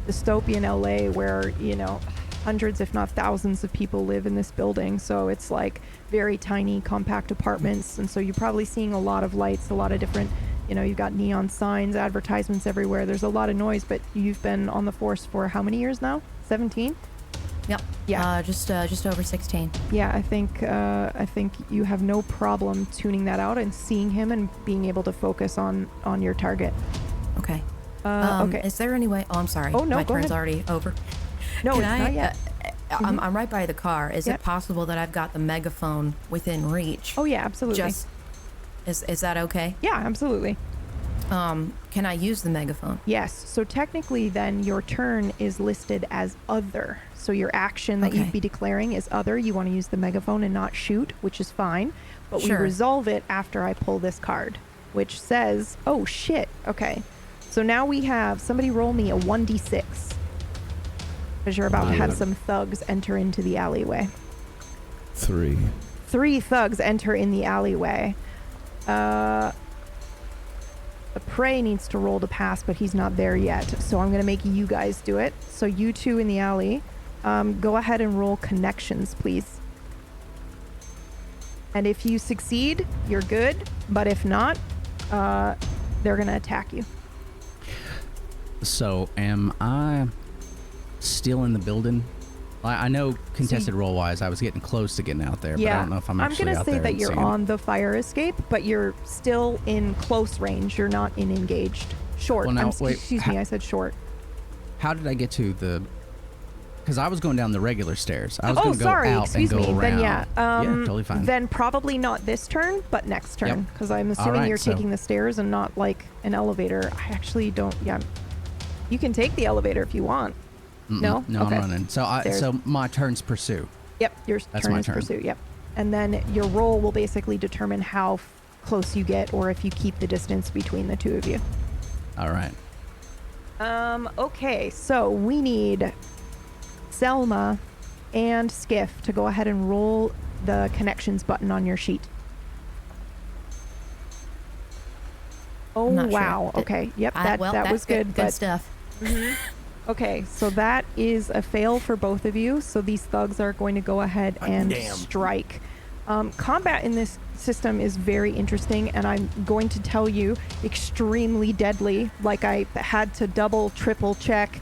dystopian LA where, you know, hundreds if not thousands of people live in this building, so it's like very tiny compact apartments, and so you're probably seeing a lot of lights, a lot of different, you know, you've got neon signs, advertisements everywhere. There's a lot of noise. But you've been on the force for how many years now? 17? Yep. Yeah. Just over 16. Yeah, I think you have no problem tuning that out and seeing him and being able to focus on your target. Okay. Okay. Is there any way? Oh, I'm sorry. Oh, no, my go turn's ahead. already over. No, Can it's I, not yet. I'm right by the car. Is it possible that I've got the megaphone within reach? Oh yeah, absolutely. Is that okay? Yeah, absolutely. Can I use the megaphone? Yes. So technically, then your turn is listed as other. So your action that you'd be declaring is other. You want to use the megaphone and not shoot, which is fine. But we resolve it after I pull this card, which says, oh shit. Okay. So now we have somebody roll me a 1d6. Because you're about to have some thugs enter into the alleyway. 3. 3 thugs enter in the alleyway. The prey needs to roll to pass, but he's not there yet. So I'm going to make you guys do it. So you two in the alley, go ahead and roll connections, please. And if you succeed, you're good. But if not, they're going to attack you. So am I still in the building? I know contested roll-wise, I was getting close to getting out there, but I don't know if I'm actually out there. I'm going to say that you're on the fire escape, but you're still in close range. You're not in engaged. Short. Well, now, excuse me, I said short. How did I get to the... Because I was going down the regular stairs. I was oh, going to go sorry, out excuse and go me. around. Then yeah. Totally fine. Then probably not this turn, but next turn. Because I'm assuming you're taking the stairs and not like an elevator. I actually don't... Yeah. You can take the elevator if you want. No? No, okay. I'm running. So my turn's pursue. Yep, your turn is pursue. Yep. And then your roll will basically determine how close you get or if you keep the distance between the two of you. All right. Okay, so we need Selma and Skiff to go ahead and roll the connections button on your sheet. Oh, wow. Sure. Okay. Yep, that was good. Good stuff. Okay, so that is a fail for both of you. So these thugs are going to go ahead and strike. Combat in this system is very interesting, and I'm going to tell you, extremely deadly. Like I had to double, triple check.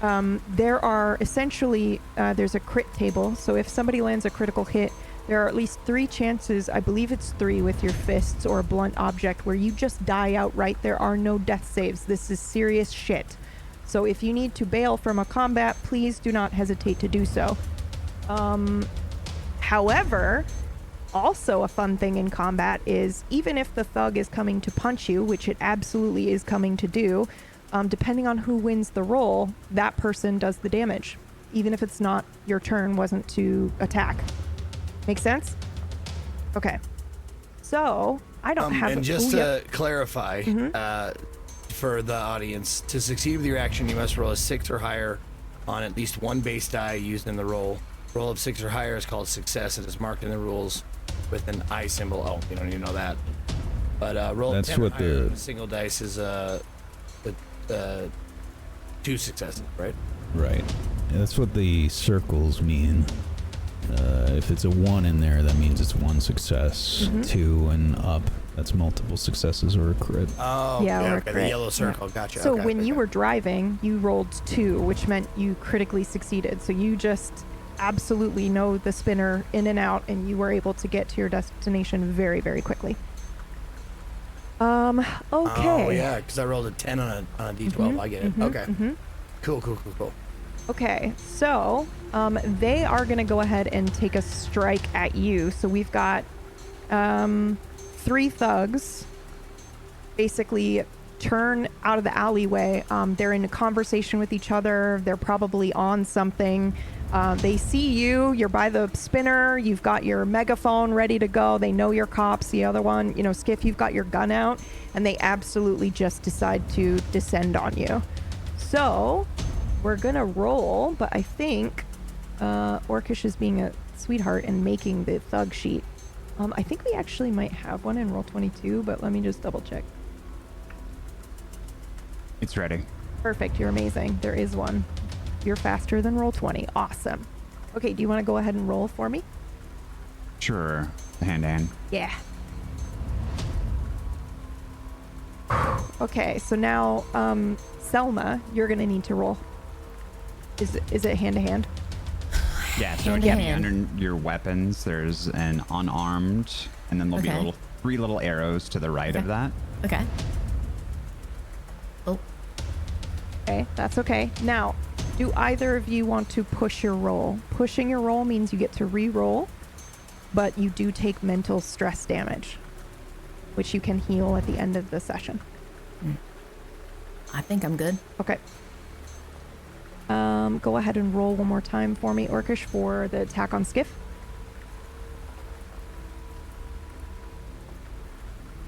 There are essentially, there's a crit table. So if somebody lands a critical hit, there are at least 3 chances, I believe it's 3 with your fists or a blunt object, where you just die outright. There are no death saves. This is serious shit. So if you need to bail from a combat, please do not hesitate to do so. However, also a fun thing in combat is even if the thug is coming to punch you, which it absolutely is coming to do, depending on who wins the roll, that person does the damage, even if it's not your turn, wasn't to attack. Make sense? Okay. So I don't have. And just to clarify, for the audience, to succeed with your action, you must roll a 6 or higher on at least one base die used in the roll. Roll of 6 or higher is called success. It is marked in the rules with an I symbol. Oh, you don't even know that. But roll of 10 or higher on a single dice is 2 successes, right? Right. Yeah, that's what the circles mean. If it's a 1 in there, that means it's 1 success. 2 and up, that's multiple successes or a crit. Oh, yeah, okay, the yellow circle. Gotcha. So okay, when you were driving, you rolled 2, which meant you critically succeeded. So you just absolutely know the spinner in and out, and you were able to get to your destination very, very quickly. Okay. Oh, yeah, because I rolled a 10 on a D12. I get it. Okay. Cool. Okay, so they are going to go ahead and take a strike at you. So we've got 3 thugs basically turn out of the alleyway. They're in a conversation with each other. They're probably on something. They see you. You're by the spinner. You've got your megaphone ready to go. They know you're cops. The other one, Skiff, you've got your gun out. And they absolutely just decide to descend on you. So we're going to roll, but I think Orcish is being a sweetheart and making the thug sheet. I think we actually might have one in roll 22, but let me just double check. It's ready. Perfect. You're amazing. There is one. You're faster than roll 20. Awesome. Okay, do you want to go ahead and roll for me? Sure. Hand to hand. Yeah. Okay, so now, Selma, you're gonna need to roll. Is it hand to hand? Yeah, so Hand it to can be hand. under your weapons. There's an unarmed, and then there'll be three little arrows to the right of that. Okay. Oh. Okay, that's okay. Now, do either of you want to push your roll? Pushing your roll means you get to re-roll, but you do take mental stress damage, which you can heal at the end of the session. I think I'm good. Okay. Go ahead and roll one more time for me, Orcish, for the attack on Skiff.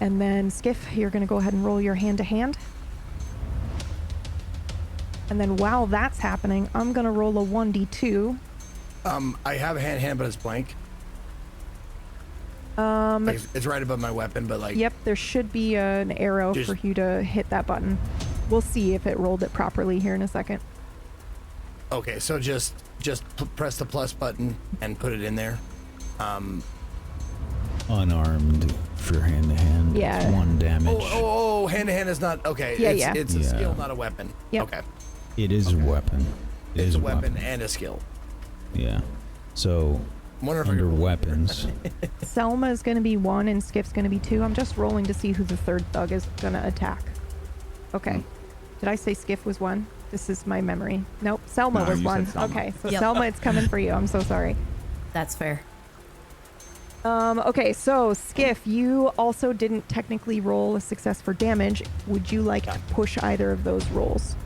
And then Skiff, you're going to go ahead and roll your hand to hand. And then while that's happening, I'm going to roll a 1d2. I have a hand to hand, but it's blank. Like, it's right above my weapon, but like. Yep, there should be an arrow for you to hit that button. We'll see if it rolled it properly here in a second. Okay, so just press the plus button and put it in there. Unarmed for hand to hand. Yeah. It's 1 damage. Oh, hand to hand is not okay. Yeah, It's a skill, not a weapon. Yep. Okay. It is a weapon. It's a weapon and a skill. Yeah. So under weapons. Selma is going to be 1 and Skiff's going to be 2. I'm just rolling to see who the third thug is going to attack. Okay. Did I say Skiff was 1? This is my memory. Nope, Selma No, was you 1. said Selma. Okay, so Yep. Selma, it's coming for you. I'm so sorry. That's fair. Okay, so Skiff, you also didn't technically roll a success for damage. Would you like to push either of those rolls?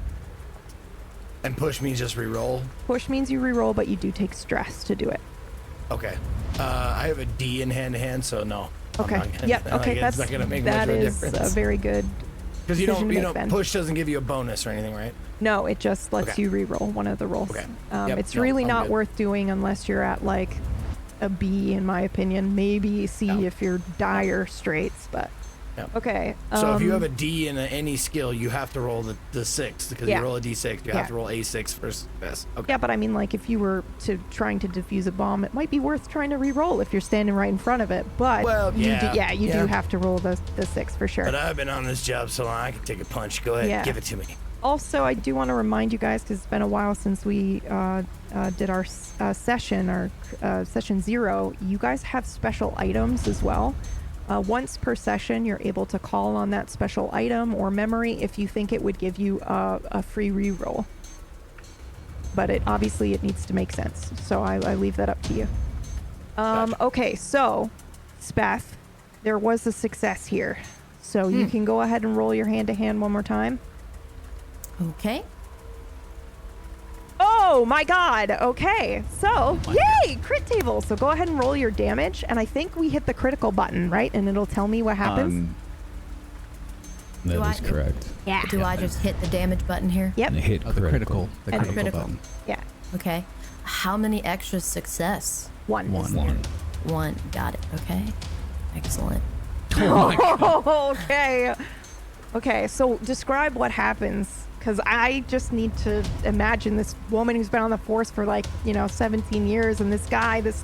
And push means just re-roll. Push means you re-roll, but you do take stress to do it. Okay. I have a D in hand to hand, so no. Okay. Yep. Okay. It's not gonna make much that of a is difference. a very good. Because you decision to don't make, Ben. push doesn't give you a bonus or anything, right? No, it just lets Okay. you re-roll one of the rolls. Okay. It's No, really I'm not good. worth doing unless you're at like a B, in my opinion. Maybe C if you're dire straights, but okay. So if you have a D in any skill, you have to roll the 6 because Yeah. you roll a D6. You Yeah. have to roll A6 for success. Okay. Yeah, but I mean, like, if you were trying to defuse a bomb, it might be worth trying to re-roll if you're standing right in front of it. But Well, you yeah. do have to roll the 6 for sure. But I've been on this job so long, I can take a punch. Go ahead, Yeah. give it to me. Also, I do want to remind you guys, because it's been a while since we did our session, our session 0. You guys have special items as well. Once per session, you're able to call on that special item or memory if you think it would give you a free reroll. But obviously it needs to make sense, so I leave that up to you. Okay, so Speth, there was a success here, so you can go ahead and roll your hand to hand one more time. Okay. Oh my god, okay. So, yay, crit table. So go ahead and roll your damage, and I think we hit the critical button, right? And it'll tell me what happens. That is correct. Yeah. Do I just hit the damage button here? Yep. And hit The critical. The And critical button. Yeah. Okay. How many extra success? 1. One. Got it. Okay. Excellent. Okay. Okay, so describe what happens, because I just need to imagine this woman who's been on the force for 17 years, and this guy, this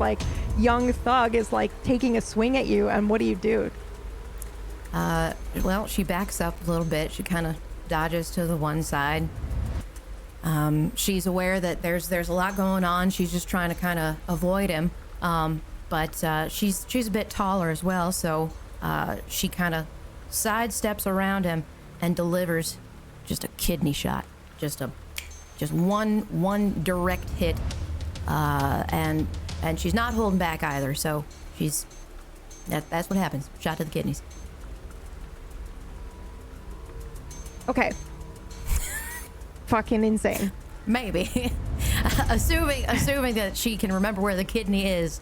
young thug, is taking a swing at you, and what do? Well, she backs up a little bit. She kind of dodges to the one side. She's aware that there's a lot going on. She's just trying to kind of avoid him. But she's a bit taller as well, so she kind of sidesteps around him and delivers just a kidney shot. Just one direct hit. And she's not holding back either, so that's what happens. Shot to the kidneys. Okay. Fucking insane. Maybe. assuming that she can remember where the kidney is,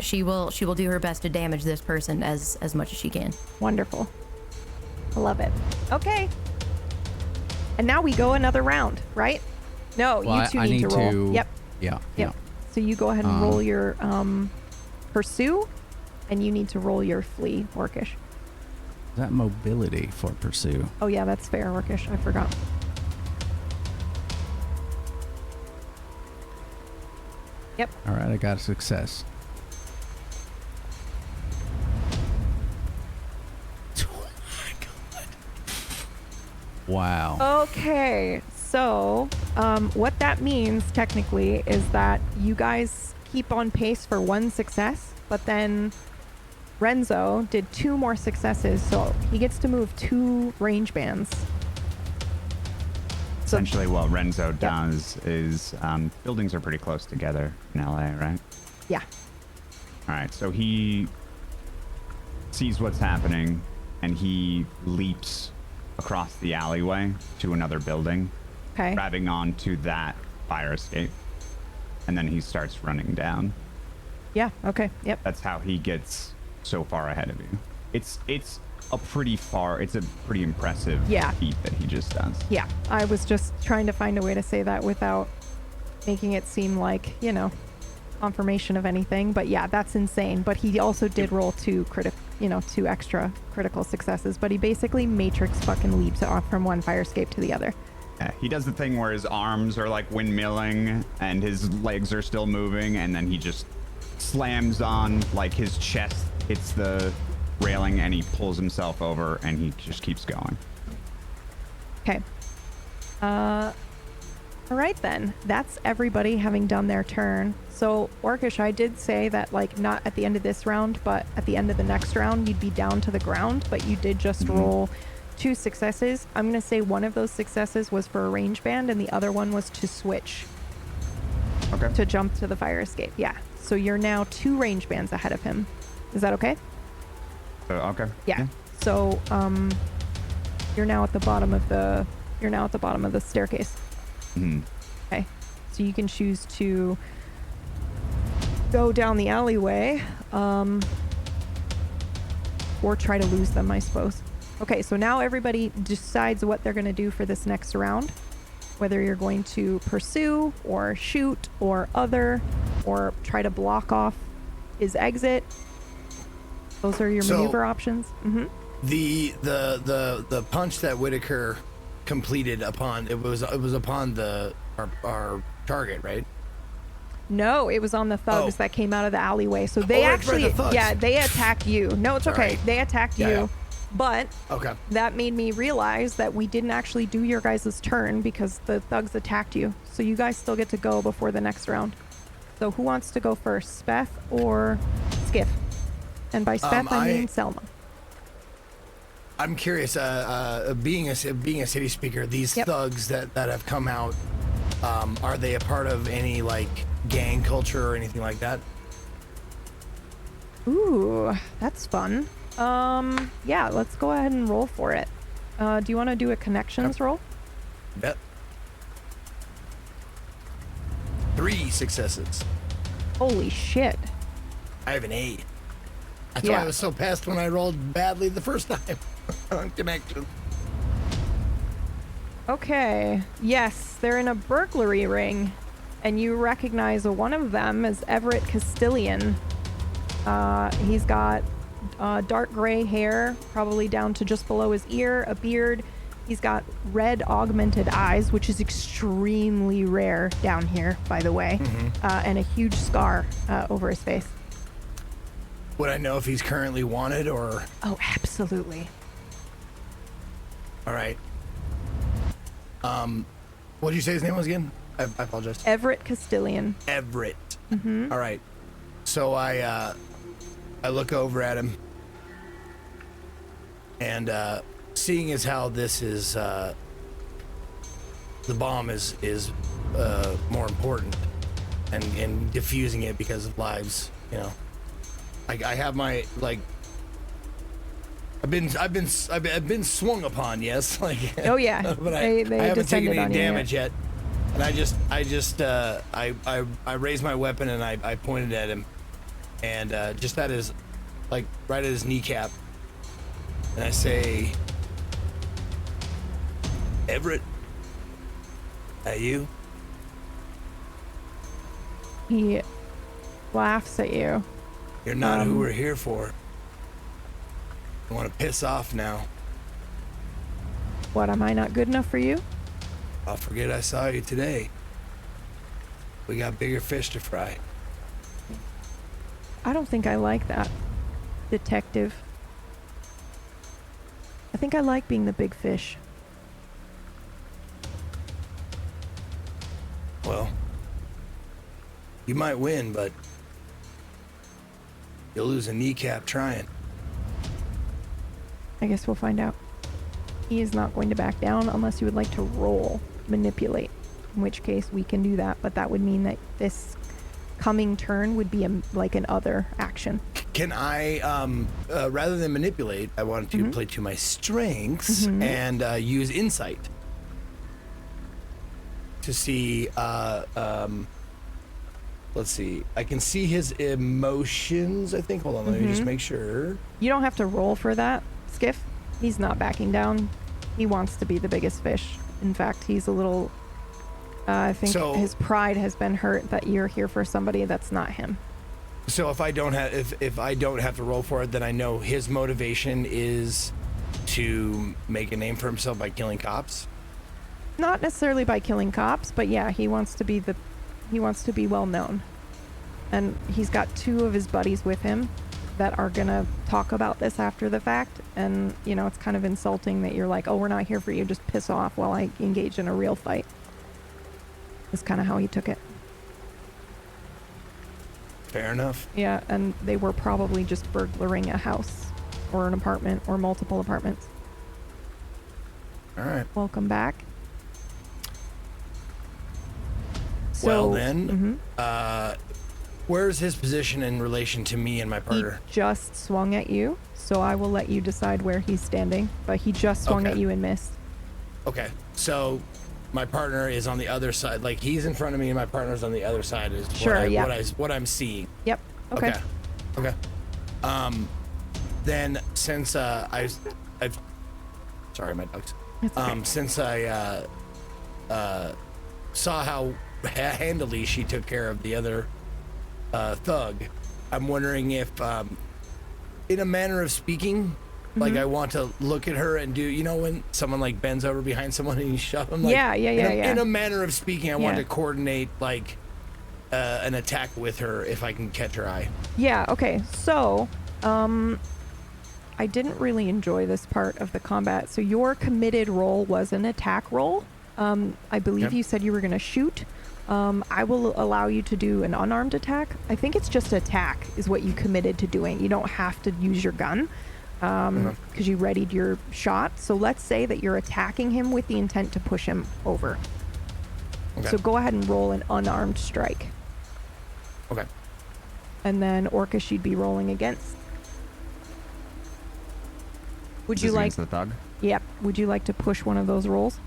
she will do her best to damage this person as much as she can. Wonderful. I love it. Okay. And now we go another round, right? No, Well, you two I need to roll. Yep. Yeah. Yep. So you go ahead and roll your pursue. And you need to roll your flee, Orcish. Is that mobility for pursue? Oh yeah, that's fair, Orcish. I forgot. Yep. All right, I got a success. Oh my god. Wow. Okay, so what that means technically is that you guys keep on pace for 1 success, but then Renzo did 2 more successes, so he gets to move 2 range bands. Essentially, what Renzo does is buildings are pretty close together in LA, right? Yeah. All right, so he sees what's happening and he leaps across the alleyway to another building, grabbing onto that fire escape, and then he starts running down. Yeah, okay, yep. That's how he gets so far ahead of you. It's a pretty impressive feat that he just does. Yeah, I was just trying to find a way to say that without making it seem like, you know, confirmation of anything. But yeah, that's insane. But he also did roll 2 extra critical successes. But he basically matrix fucking leaps off from one fire escape to the other. Yeah, he does the thing where his arms are like windmilling and his legs are still moving, and then he just slams on, like his chest hits the railing, and he pulls himself over and he just keeps going. Okay. All right then. That's everybody having done their turn. So Orcish, I did say that, like, not at the end of this round, but at the end of the next round, you'd be down to the ground, but you did just roll 2 successes. I'm going to say one of those successes was for a range band and the other one was to switch. Okay. To jump to the fire escape. Yeah. So you're now 2 range bands ahead of him. Is that okay? Okay. Yeah. So you're now at the bottom of the staircase. Okay. So you can choose to go down the alleyway, or try to lose them, I suppose. Okay, so now everybody decides what they're going to do for this next round. Whether you're going to pursue, or shoot, or other, or try to block off his exit. Those are your maneuver options. The punch that Whitaker completed upon it was upon our target, right? No, it was on the thugs that came out of the alleyway. So they actually, they attacked you. No, it's okay. They attacked you. But that made me realize that we didn't actually do your guys' turn because the thugs attacked you. So you guys still get to go before the next round. So who wants to go first, Speth or Skiff? And by Speth, I mean Selma. I'm curious, being a city speaker, these thugs that have come out, are they a part of any, like, gang culture or anything like that? Ooh, that's fun. Yeah, let's go ahead and roll for it. Do you want to do a connections roll? Yep. 3 successes. Holy shit. I have an 8. That's why I was so pissed when I rolled badly the first time on connection. Okay. Yes, they're in a burglary ring, and you recognize one of them as Everett Castilian. He's got dark gray hair, probably down to just below his ear, a beard. He's got red augmented eyes, which is extremely rare down here, by the way, and a huge scar over his face. Would I know if he's currently wanted or? Oh, absolutely. All right. What did you say his name was again? I apologize. Everett Castilian. Everett. All right. So I look over at him, and seeing as how this is the bomb is more important, and defusing it because of lives, you know. I have my, like, I've been swung upon, yes, like. Oh yeah. But I haven't taken any damage yet. And I raised my weapon and I pointed at him, and just at his, like, right at his kneecap, and I say, Everett, that you? He laughs at you. You're not who we're here for. I want to piss off now. What, am I not good enough for you? I'll forget I saw you today. We got bigger fish to fry. I don't think I like that, detective. I think I like being the big fish. Well, you might win, but you'll lose a kneecap trying. I guess we'll find out. He is not going to back down unless you would like to roll manipulate, in which case we can do that, but that would mean that this coming turn would be like an other action. Can I, rather than manipulate, I want to play to my strengths and use insight to see, let's see, I can see his emotions, I think. Hold on, let me just make sure. You don't have to roll for that, Skiff. He's not backing down. He wants to be the biggest fish. In fact, he's a little, I think his pride has been hurt that you're here for somebody that's not him. So if I don't have, if I don't have to roll for it, then I know his motivation is to make a name for himself by killing cops. Not necessarily by killing cops, but yeah, he wants to be well known. And he's got 2 of his buddies with him that are gonna talk about this after the fact, and you know, it's kind of insulting that you're like, oh, we're not here for you, just piss off while I engage in a real fight. That's kind of how he took it. Fair enough. Yeah, and they were probably just burglaring a house or an apartment or multiple apartments. All right. Welcome back. Well then, where's his position in relation to me and my partner? He just swung at you, so I will let you decide where he's standing, but he just swung at you and missed. Okay, so my partner is on the other side, like he's in front of me and my partner's on the other side is what I'm seeing. Yep. Okay. Okay. Then since I've sorry, my dogs. Since I saw how handily she took care of the other thug, I'm wondering if in a manner of speaking, like I want to look at her and do, you know, when someone like bends over behind someone and you shove them, like, in a manner of speaking, I want to coordinate like an attack with her if I can catch her eye. Yeah, okay. So I didn't really enjoy this part of the combat. So your committed roll was an attack roll. I believe you said you were going to shoot. I will allow you to do an unarmed attack. I think it's just attack is what you committed to doing. You don't have to use your gun because you readied your shot. So let's say that you're attacking him with the intent to push him over. Okay. So go ahead and roll an unarmed strike. Okay. And then Orcish you'd be rolling against. Would you like the thug? Yep. Would you like to push one of those rolls?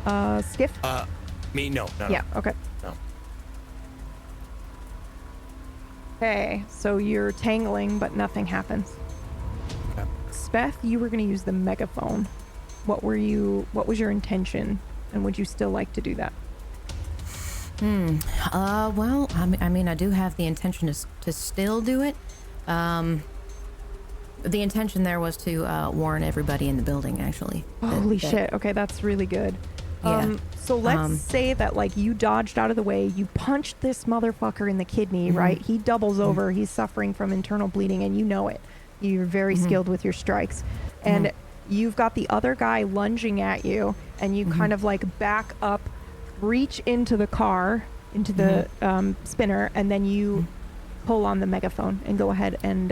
Skiff? Me? No. Yeah, okay. No. Okay, so you're tangling, but nothing happens. Okay. Speth, you were going to use the megaphone. What was your intention, and would you still like to do that? Well, I mean, I do have the intention to still do it. The intention there was to warn everybody in the building, actually. Holy shit. Okay, that's really good. Yeah. So let's say that, like, you dodged out of the way, you punched this motherfucker in the kidney, right? He doubles over, he's suffering from internal bleeding, and you know it. You're very skilled with your strikes. And you've got the other guy lunging at you, and you kind of, like, back up, reach into the car, into the spinner, and then you pull on the megaphone and go ahead and...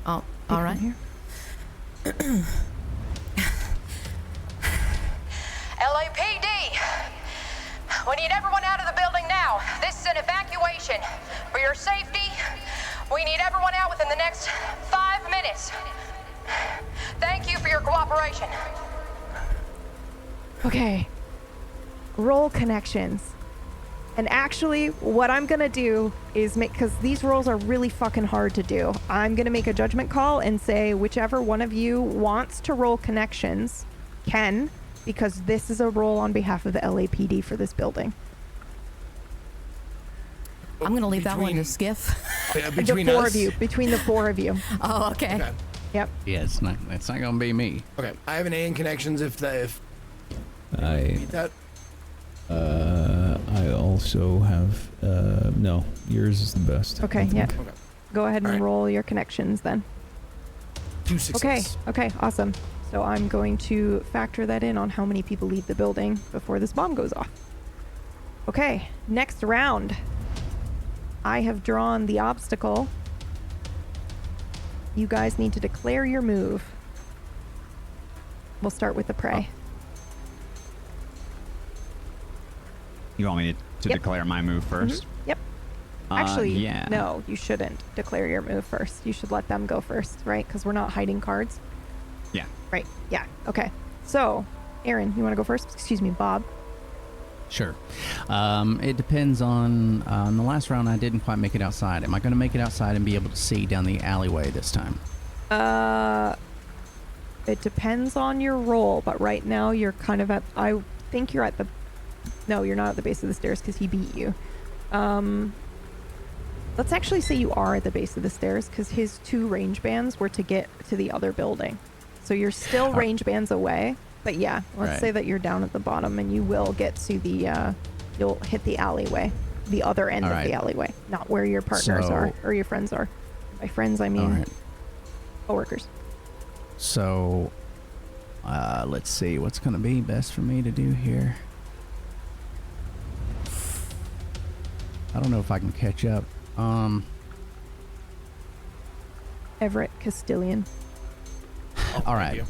all right. Here. LAPD! We need everyone out of the building now. This is an evacuation. For your safety, we need everyone out within the next 5 minutes. Thank you for your cooperation. Okay. Roll connections. And actually, what I'm gonna do is because these rolls are really fucking hard to do, I'm gonna make a judgment call and say whichever one of you wants to roll connections can, because this is a roll on behalf of the LAPD for this building. I'm gonna leave that one to Skiff. Between the four of you. Between the four of you. Oh, okay. Yep. Yeah, it's not gonna be me. Okay, I have an A in connections if I beat that. I also have no. Yours is the best. Okay. Yeah. Go ahead and roll your connections then. 2 success. Okay. Awesome. So I'm going to factor that in on how many people leave the building before this bomb goes off. Okay, next round. I have drawn the obstacle. You guys need to declare your move. We'll start with the prey. You want me to declare my move first? Yep. Actually, yeah. no, you shouldn't declare your move first. You should let them go first, right? Because we're not hiding cards. Yeah. Right, yeah, okay. So, Aaron, you want to go first? Excuse me, Bob. Sure. It depends on the last round. I didn't quite make it outside. Am I going to make it outside and be able to see down the alleyway this time? It depends on your roll, but right now you're kind of at. I think you're at the. No, you're not at the base of the stairs because he beat you. Let's actually say you are at the base of the stairs because his 2 range bands were to get to the other building, so you're still range bands away. But yeah, let's say that you're down at the bottom and you will get to the, you'll hit the alleyway, the other end of the alleyway, not where your partners are or your friends are. By friends, I mean coworkers. So, let's see, what's going to be best for me to do here? I don't know if I can catch up. Everett Castilian. All right.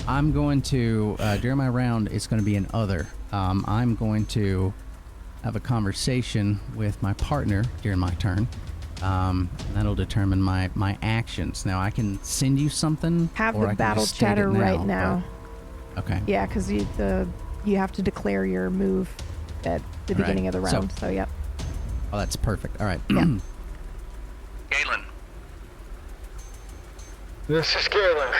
I'm going to, during my round, it's going to be an other. I'm going to have a conversation with my partner during my turn. That'll determine my actions. Now, I can send you something. Have the battle chatter right now. Okay. Yeah, because you have to declare your move at the beginning of the round. So, yep. Oh, that's perfect. All right. Yeah. Galen. This is Galen.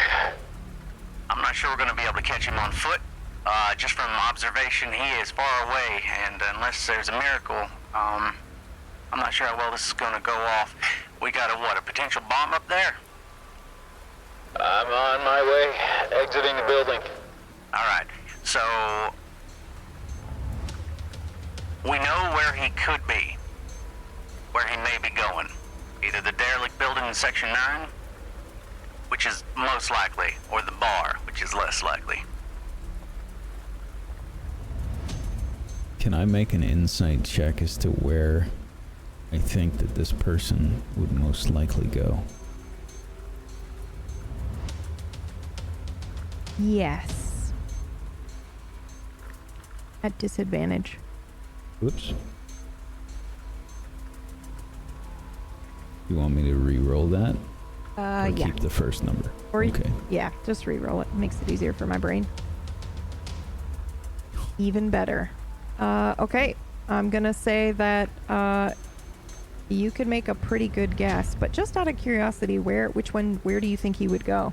I'm not sure we're going to be able to catch him on foot. Just from observation, he is far away, and unless there's a miracle, I'm not sure how well this is going to go off. We got a potential bomb up there? I'm on my way, exiting the building. All right, so we know where he could be, where he may be going. Either the derelict building in Section 9, which is most likely, or the bar, which is less likely. Can I make an insight check as to where I think that this person would most likely go? Yes. At disadvantage. Whoops. You want me to re-roll that? Or Yeah. keep the first number? Or okay. Yeah, just re-roll it. Makes it easier for my brain. Even better. Okay. I'm gonna say that you could make a pretty good guess, but just out of curiosity, where do you think he would go?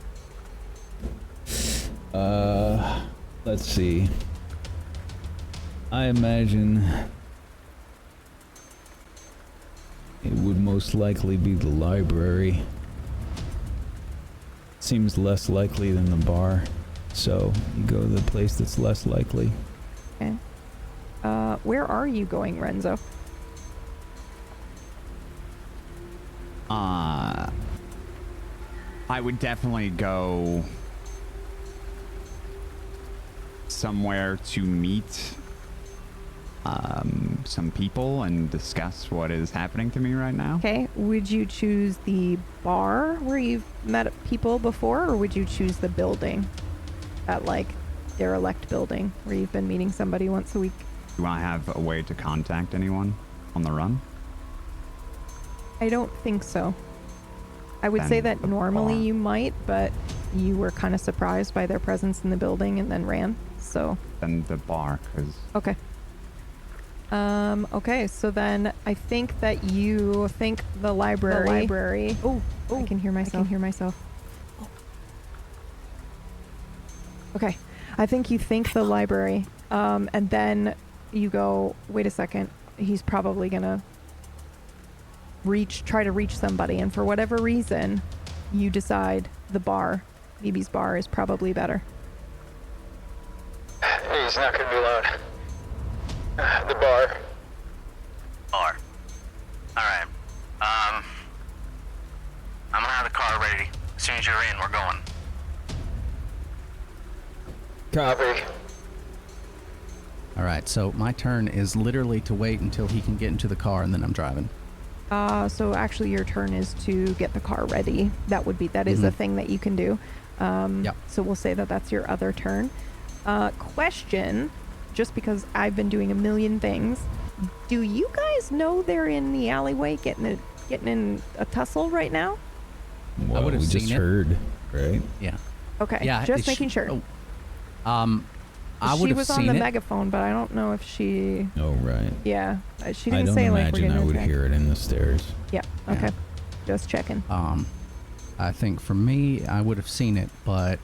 Let's see. I imagine it would most likely be the library. Seems less likely than the bar, so you go to the place that's less likely. Okay. Where are you going, Renzo? I would definitely go somewhere to meet some people and discuss what is happening to me right now. Okay. Would you choose the bar where you've met people before, or would you choose the building? That, like, derelict building where you've been meeting somebody once a week? Do I have a way to contact anyone on the run? I don't think so. I would say that normally you might, but you were kind of surprised by their presence in the building and then ran, so... Then the bar, because... Okay. Okay, so then I think that you think the library... Oh, I can hear myself. Okay. I think you think the library, and then you go, wait a second, he's probably gonna try to reach somebody, and for whatever reason, you decide the bar, BB's bar, is probably better. He's not gonna be alone. The bar. Bar. Alright. I'm gonna have the car ready. As soon as you're in, we're going. Copy. All right, so my turn is literally to wait until he can get into the car, and then I'm driving. So actually your turn is to get the car ready. That is a thing that you can do. Yep. So we'll say that that's your other turn. Question, just because I've been doing a million things, do you guys know they're in the alleyway getting in a tussle right now? Well, I would have we seen just it. heard, right? Yeah. Okay, Yeah, just making sure. I would She have was seen on the it. megaphone, but I don't know if she... Oh, right. Yeah, she I didn't don't say like we're imagine gonna I would attack. hear it in the stairs. Yeah, okay. Just checking. I think for me, I would have seen it, but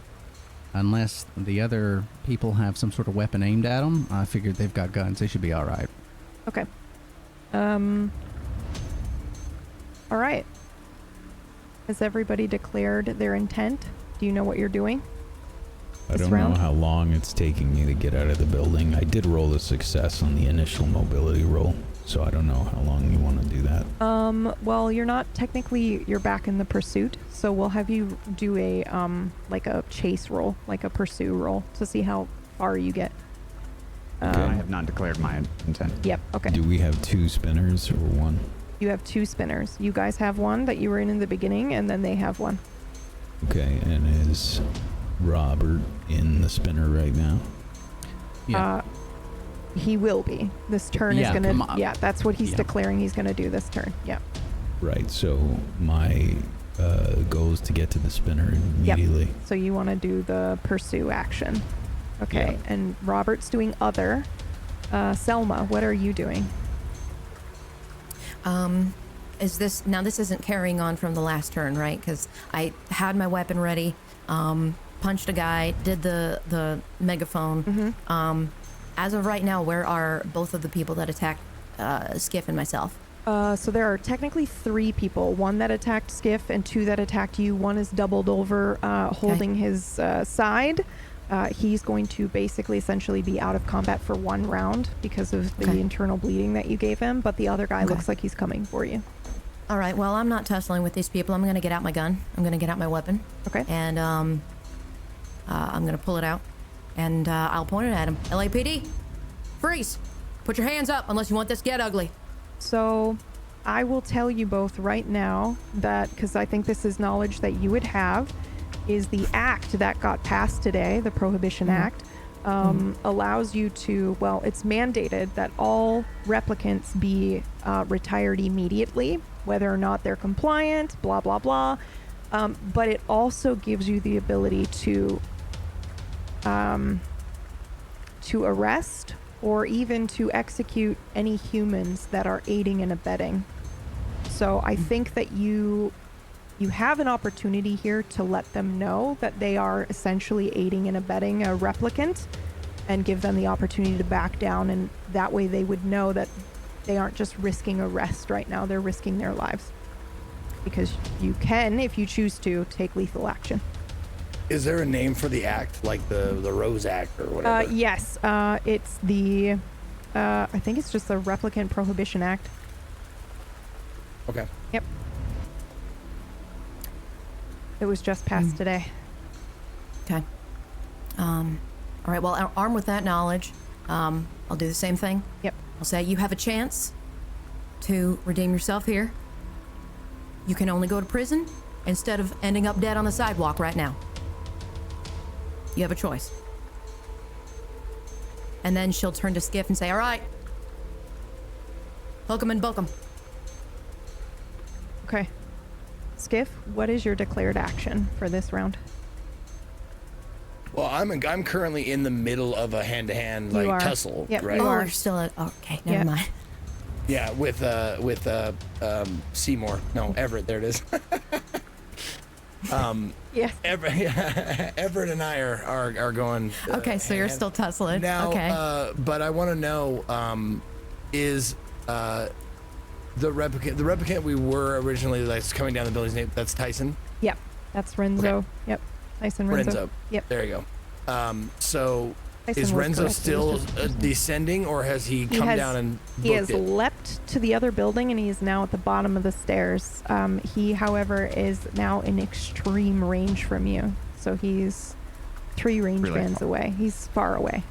unless the other people have some sort of weapon aimed at them, I figured they've got guns. They should be all right. Okay. All right. Has everybody declared their intent? Do you know what you're doing? I don't know how long it's taking me to get out of the building. I did roll a success on the initial mobility roll, so I don't know how long you want to do that. Well, you're back in the pursuit, so we'll have you do a, like a chase roll, like a pursue roll, to see how far you get. I have not declared my intent. Yep, okay. Do we have 2 spinners or 1? You have 2 spinners. You guys have one that you were in the beginning, and then they have one. Okay, and is Robert in the spinner right now? Yeah. He will be. This turn is gonna... Yeah, that's what he's declaring he's gonna do this turn. Yeah. Right, so my goal is to get to the spinner immediately. Yep. So you want to do the pursue action. Okay, Yeah. and Robert's doing other. Selma, what are you doing? This isn't carrying on from the last turn, right? Because I had my weapon ready, punched a guy, did the megaphone. As of right now, where are both of the people that attacked Skiff and myself? So there are technically 3 people. 1 that attacked Skiff and 2 that attacked you. 1 is doubled over, holding his side. He's going to basically essentially be out of combat for 1 round because of the internal bleeding that you gave him, but the other guy looks like he's coming for you. All right, well, I'm not tussling with these people. I'm going to get out my gun. I'm going to get out my weapon. Okay. And I'm going to pull it out, and I'll point it at him. LAPD, freeze! Put your hands up unless you want this to get ugly. So I will tell you both right now that, because I think this is knowledge that you would have, is the act that got passed today, the Prohibition Act, allows you to, well, it's mandated that all replicants be retired immediately, whether or not they're compliant, blah, blah, blah. But it also gives you the ability to arrest or even to execute any humans that are aiding and abetting. So I think that you have an opportunity here to let them know that they are essentially aiding and abetting a replicant and give them the opportunity to back down, and that way they would know that they aren't just risking arrest right now, they're risking their lives. Because you can, if you choose to, take lethal action. Is there a name for the act, like the Rose Act or whatever? Yes, it's the, I think it's just the Replicant Prohibition Act. Okay. Yep. It was just passed today. Okay. All right, well, armed with that knowledge, I'll do the same thing. Yep. I'll say you have a chance to redeem yourself here. You can only go to prison instead of ending up dead on the sidewalk right now. You have a choice. And then she'll turn to Skiff and say, all right, hook 'em and book 'em. Okay. Skiff, what is your declared action for this round? Well, I'm currently in the middle of a hand-to-hand You are. tussle, Yep, right? you Oh, are. you're still at, okay, never mind. Yeah, with Seymour. No, Everett. There it is. Yes. Everett and I are going. Okay, so you're still tussling. Now, Okay. but I want to know, is the replicant we were originally that's coming down the building's name. That's Tyson. Yep, that's Renzo. Okay. Yep, Tyson Renzo. Yep. There you go. So Tyson is was Renzo correct. still descending, or has he come down and he has booked it? leapt to the other building, and he is now at the bottom of the stairs. He, however, is now in extreme range from you, so he's 3 range bands away. He's far away.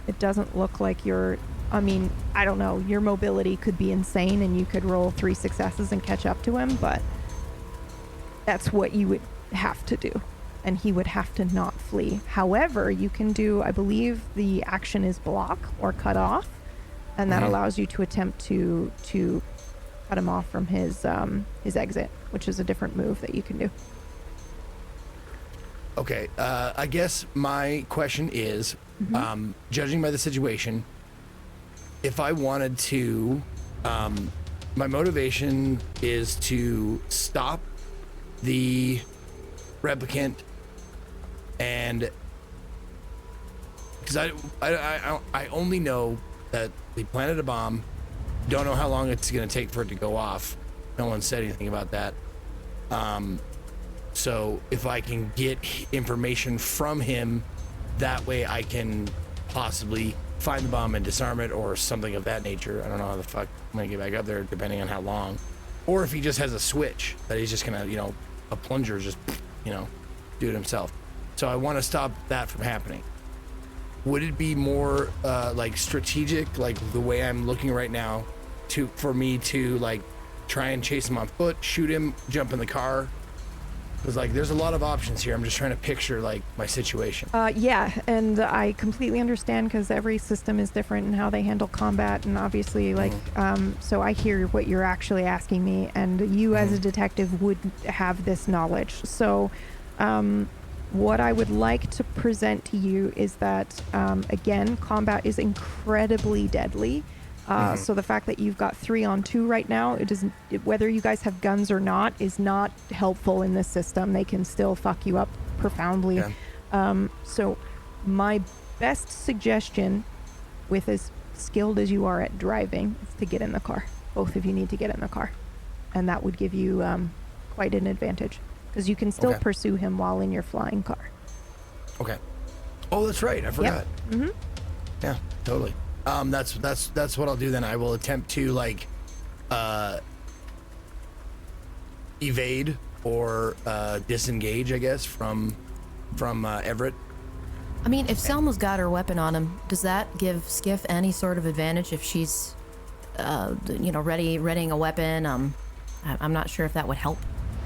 It doesn't look like you're. I mean, I don't know. Your mobility could be insane, and you could roll 3 successes and catch up to him, but that's what you would have to do. And he would have to not flee. However, you can do, I believe the action is block or cut off, and that allows you to attempt to cut him off from his exit, which is a different move that you can do. Okay, I guess my question is, judging by the situation, if I wanted to, my motivation is to stop the replicant, and because I only know that they planted a bomb, don't know how long it's going to take for it to go off. No one said anything about that. So if I can get information from him, that way I can possibly find the bomb and disarm it or something of that nature. I don't know how the fuck I'm going to get back up there depending on how long. Or if he just has a switch that he's just going to, a plunger just, do it himself. So I want to stop that from happening. Would it be more like strategic, like the way I'm looking right now, for me to try and chase him on foot, shoot him, jump in the car? Because there's a lot of options here. I'm just trying to picture my situation. Yeah, and I completely understand because every system is different in how they handle combat, and obviously so I hear what you're actually asking me, and you as a detective would have this knowledge. So what I would like to present to you is that again, combat is incredibly deadly. So the fact that you've got 3-on-2 right now, whether you guys have guns or not, is not helpful in this system. They can still fuck you up profoundly. Yeah. So my best suggestion, with as skilled as you are at driving, is to get in the car. Both of you need to get in the car. And that would give you quite an advantage, because you can still pursue him while in your flying car. Okay. Oh, that's right. I forgot. Yep. Yeah, totally. That's what I'll do then. I will attempt to evade or disengage, I guess, from Everett. I mean, if Selma's got her weapon on him, does that give Skiff any sort of advantage if she's, readying a weapon? I'm not sure if that would help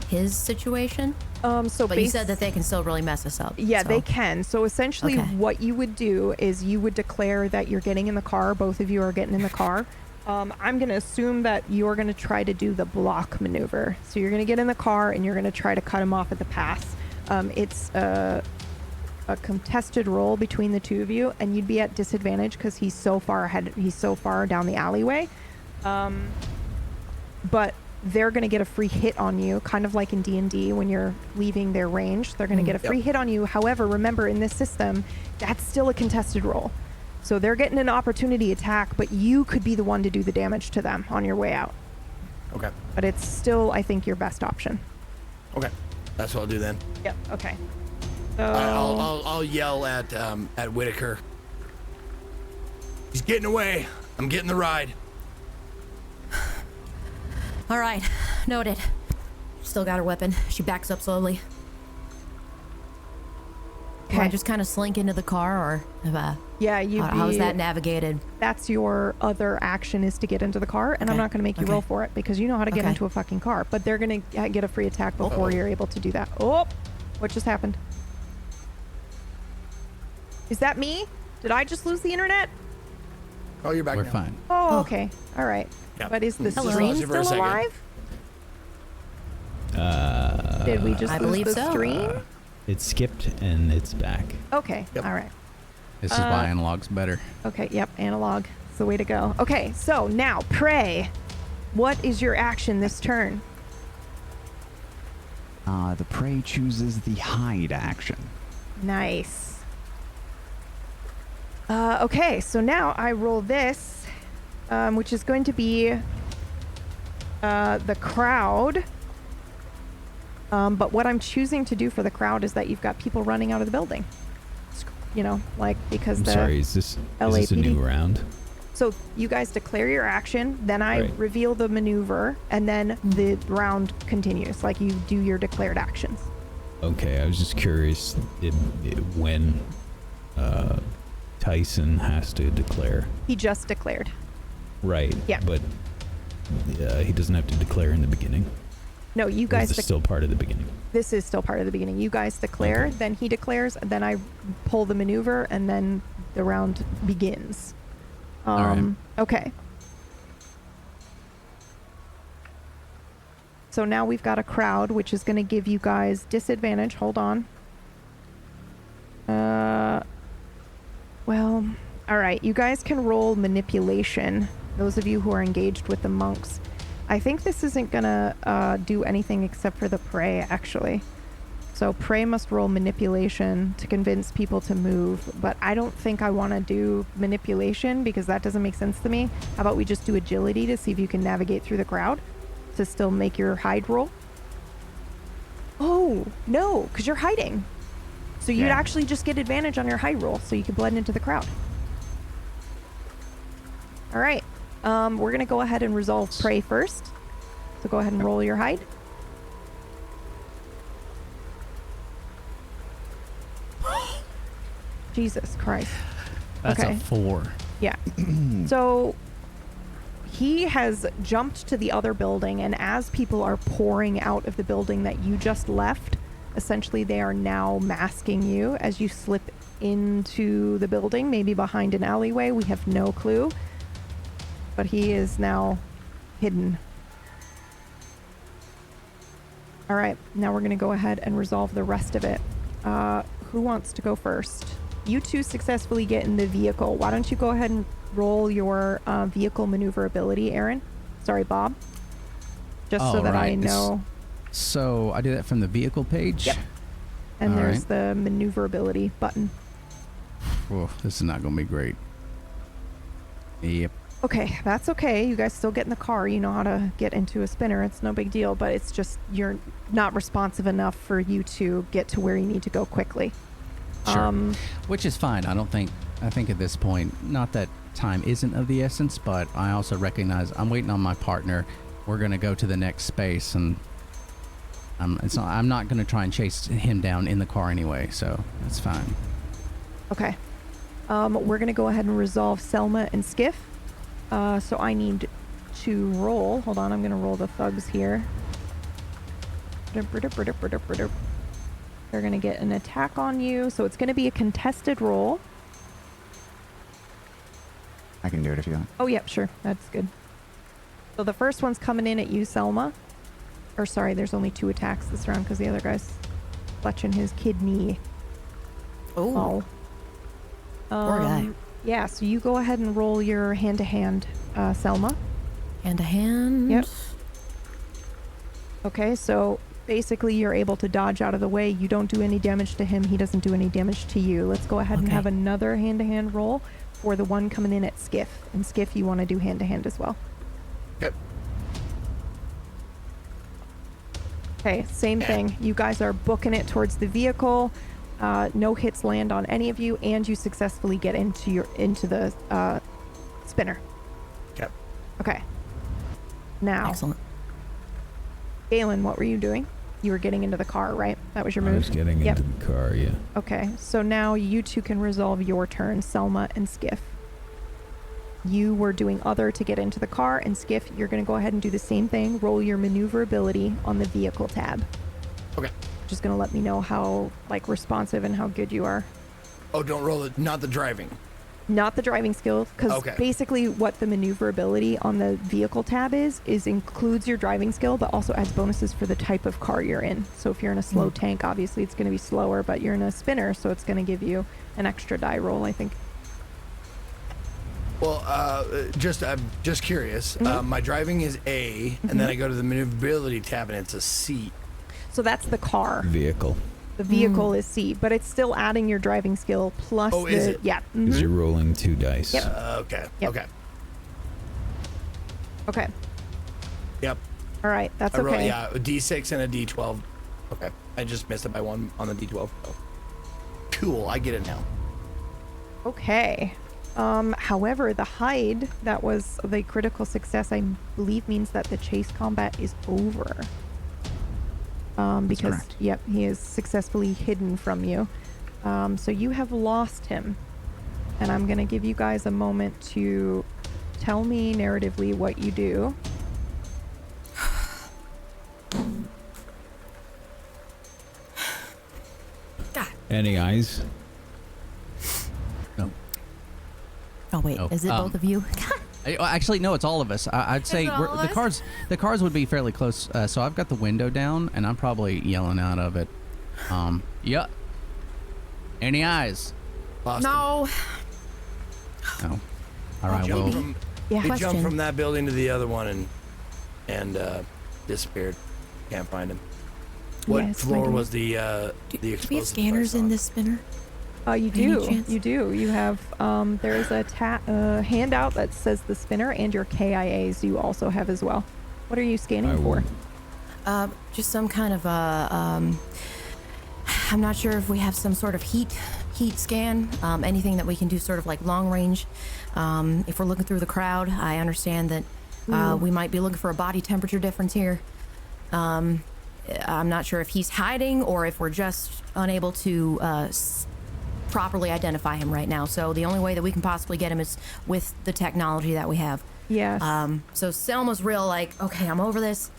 his situation. But you said that they can still really mess us up. Yeah, they can. So essentially what you would do is you would declare that you're getting in the car. Both of you are getting in the car. I'm going to assume that you're going to try to do the block maneuver. So you're going to get in the car and you're going to try to cut him off at the pass. It's a contested roll between the two of you, and you'd be at disadvantage because he's so far ahead. He's so far down the alleyway. But they're going to get a free hit on you, kind of like in D&D when you're leaving their range. They're going to get a free hit on you. However, remember, in this system, that's still a contested roll. So they're getting an opportunity attack, but you could be the one to do the damage to them on your way out. Okay. But it's still, I think, your best option. Okay. That's what I'll do then. Yep. Okay. So I'll yell at Whitaker. He's getting away. I'm getting the ride. All right, noted. Still got her weapon. She backs up slowly. Can I just kind of slink into the car, or how is that navigated? That's your other action, is to get into the car, and I'm not going to make you roll for it because you know how to get into a fucking car. But they're going to get a free attack before you're able to do that. Oh, what just happened? Is that me? Did I just lose the internet? Oh, you're back. We're now. fine. Oh, okay. All right. Yep. But is the Hello. stream For a still second. alive? Did we just I lose believe the so. stream? It skipped and it's back. Okay. All right. This is why analog's better. Okay. Yep. Analog. It's the way to go. Okay. So now, Prey, what is your action this turn? The prey chooses the hide action. Nice. Okay. So now I roll this, which is going to be the crowd. But what I'm choosing to do for the crowd is that you've got people running out of the building. You know, like because I'm the sorry, is this a new round? So you guys declare your action, then I reveal the maneuver, and then the round continues. Like you do your declared actions. Okay, I was just curious when Tyson has to declare. He just declared. Right. Yeah. But he doesn't have to declare in the beginning. No, you guys. This is still part of the beginning. This is still part of the beginning. You guys declare, then he declares, and then I pull the maneuver, and then the round begins. All right. Okay. So now we've got a crowd, which is going to give you guys disadvantage. Hold on. Well, all right. You guys can roll manipulation. Those of you who are engaged with the monks. I think this isn't going to do anything except for the prey, actually. So prey must roll manipulation to convince people to move, but I don't think I want to do manipulation because that doesn't make sense to me. How about we just do agility to see if you can navigate through the crowd to still make your hide roll? Oh, no, because you're hiding. So you'd actually just get advantage on your hide roll so you can blend into the crowd. All right. We're going to go ahead and resolve prey first. So go ahead and roll your hide. Jesus Christ. That's okay. a 4. Yeah. So he has jumped to the other building, and as people are pouring out of the building that you just left, essentially they are now masking you as you slip into the building, maybe behind an alleyway. We have no clue. But he is now hidden. All right, now we're going to go ahead and resolve the rest of it. Who wants to go first? You two successfully get in the vehicle. Why don't you go ahead and roll your vehicle maneuverability, Aaron? Sorry, Bob. Just so that I know. So I do that from the vehicle page? Yep. And All there's right. the maneuverability button. Oh, this is not going to be great. Yep. Okay, that's okay. You guys still get in the car. You know how to get into a spinner. It's no big deal, but it's just you're not responsive enough for you to get to where you need to go quickly. Sure. Which is fine. I think at this point, not that time isn't of the essence, but I also recognize I'm waiting on my partner. We're going to go to the next space, and I'm not going to try and chase him down in the car anyway, so that's fine. Okay. We're going to go ahead and resolve Selma and Skiff. So I need to roll. Hold on, I'm going to roll the thugs here. They're going to get an attack on you. So it's going to be a contested roll. I can do it if you want. Oh, yeah, sure. That's good. So the first one's coming in at you, Selma. Or sorry, there's only 2 attacks this round because the other guy's clutching his kidney. Oh. Poor guy. Yeah, so you go ahead and roll your hand-to-hand, Selma. Hand-to-hand? Yep. Okay, so basically you're able to dodge out of the way. You don't do any damage to him. He doesn't do any damage to you. Let's go ahead and have another hand-to-hand roll for the one coming in at Skiff. And Skiff, you want to do hand-to-hand as well. Yep. Okay, same thing. You guys are booking it towards the vehicle. No hits land on any of you, and you successfully get into the spinner. Yep. Okay. Now. Excellent. Galen, what were you doing? You were getting into the car, right? That was your move? I was getting into the car, yeah. Okay, so now you two can resolve your turn, Selma and Skiff. You were doing other to get into the car, and Skiff, you're going to go ahead and do the same thing. Roll your maneuverability on the vehicle tab. Okay. Just going to let me know how, responsive and how good you are. Oh, don't roll it. Not the driving. Not the driving skills, because basically what the maneuverability on the vehicle tab is includes your driving skill, but also adds bonuses for the type of car you're in. So if you're in a slow tank, obviously it's going to be slower, but you're in a spinner, so it's going to give you an extra die roll, I think. Well, I'm just curious. My driving is A, and then I go to the maneuverability tab, and it's a C. So that's the car. Vehicle. The vehicle is C, but it's still adding your driving skill plus is it? Yeah. Because you're rolling 2 dice. Yep. Okay. Yep. Okay. Okay. Yep. All right, that's I rolled, okay. yeah, a D6 and a D12. Okay, I just missed it by 1 on the D12. Oh. Cool, I get it now. Okay. However, the hide that was the critical success, I believe, means that the chase combat is over. Because, correct. yep, he is successfully hidden from you. So you have lost him. And I'm going to give you guys a moment to tell me narratively what you do. Any eyes? No. Oh wait, Oh, is it both of you? Actually, no, it's all of us. I'd say it all of us? the cars would be fairly close. So I've got the window down, and I'm probably yelling out of it. Yeah. Any eyes? No. No. All right. Well, He jumped from that building to the other one and disappeared. Can't find him. What Yes, floor I do. was the Do we explosive have scanners in this spinner? You Any do. chance? You do. You have, there's a handout that says the spinner, and your KIAs you also have as well. What are you scanning for? Just some kind of I'm not sure if we have some sort of heat scan, anything that we can do sort of like long range. If we're looking through the crowd, I understand that we might be looking for a body temperature difference here. I'm not sure if he's hiding or if we're just unable to properly identify him right now. So the only way that we can possibly get him is with the technology that we have. Yes. So Selma's real like, okay, I'm over this.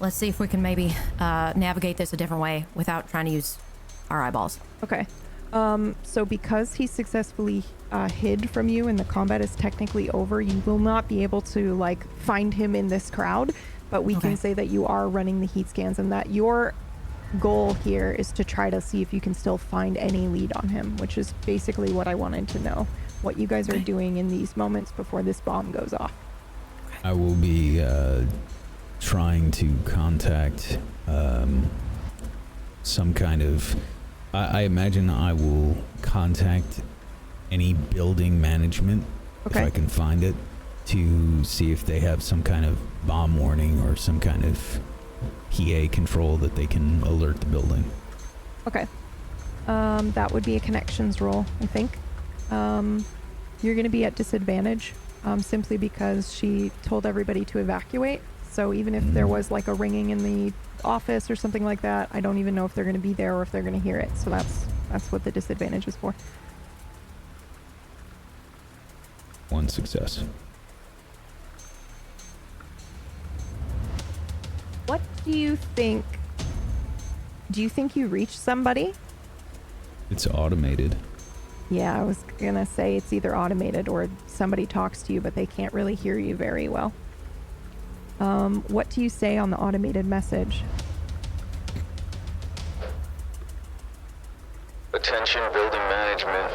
Let's see if we can maybe navigate this a different way without trying to use our eyeballs. Okay. So because he successfully hid from you and the combat is technically over, you will not be able to like find him in this crowd, but we can say that you are running the heat scans and that your goal here is to try to see if you can still find any lead on him, which is basically what I wanted to know, what you guys are doing in these moments before this bomb goes off. I will be trying to contact some kind of... I imagine I will contact any building management, if I can find it, to see if they have some kind of bomb warning or some kind of PA control that they can alert the building. Okay. That would be a connections roll, I think. You're going to be at disadvantage simply because she told everybody to evacuate. So even if there was like a ringing in the office or something like that, I don't even know if they're going to be there or if they're going to hear it. So that's what the disadvantage is for. One success. What do you think? Do you think you reached somebody? It's automated. Yeah, I was going to say it's either automated or somebody talks to you, but they can't really hear you very well. What do you say on the automated message? Attention building management.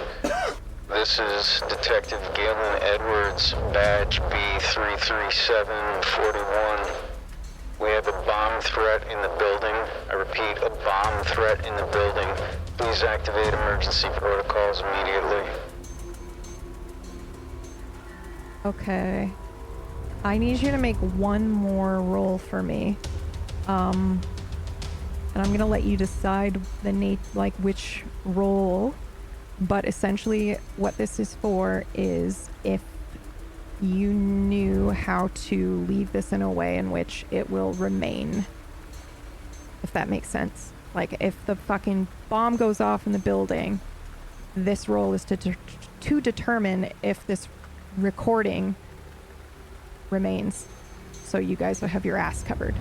This is Detective Galen Edwards, badge B33741. We have a bomb threat in the building. I repeat, a bomb threat in the building. Please activate emergency protocols immediately. Okay. I need you to make one more roll for me. And I'm gonna let you decide which roll. But essentially what this is for is if you knew how to leave this in a way in which it will remain. If that makes sense. Like if the fucking bomb goes off in the building, this roll is to determine if this recording remains. So you guys will have your ass covered.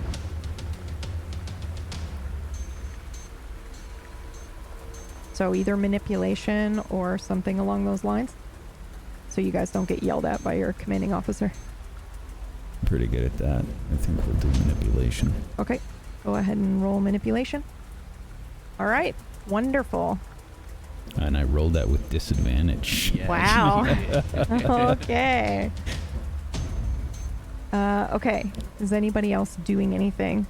So either manipulation or something along those lines. So you guys don't get yelled at by your commanding officer. I'm pretty good at that. I think we'll do manipulation. Okay. Go ahead and roll manipulation. All right. Wonderful. And I rolled that with disadvantage. Yeah. Wow. Okay. Okay. Is anybody else doing anything?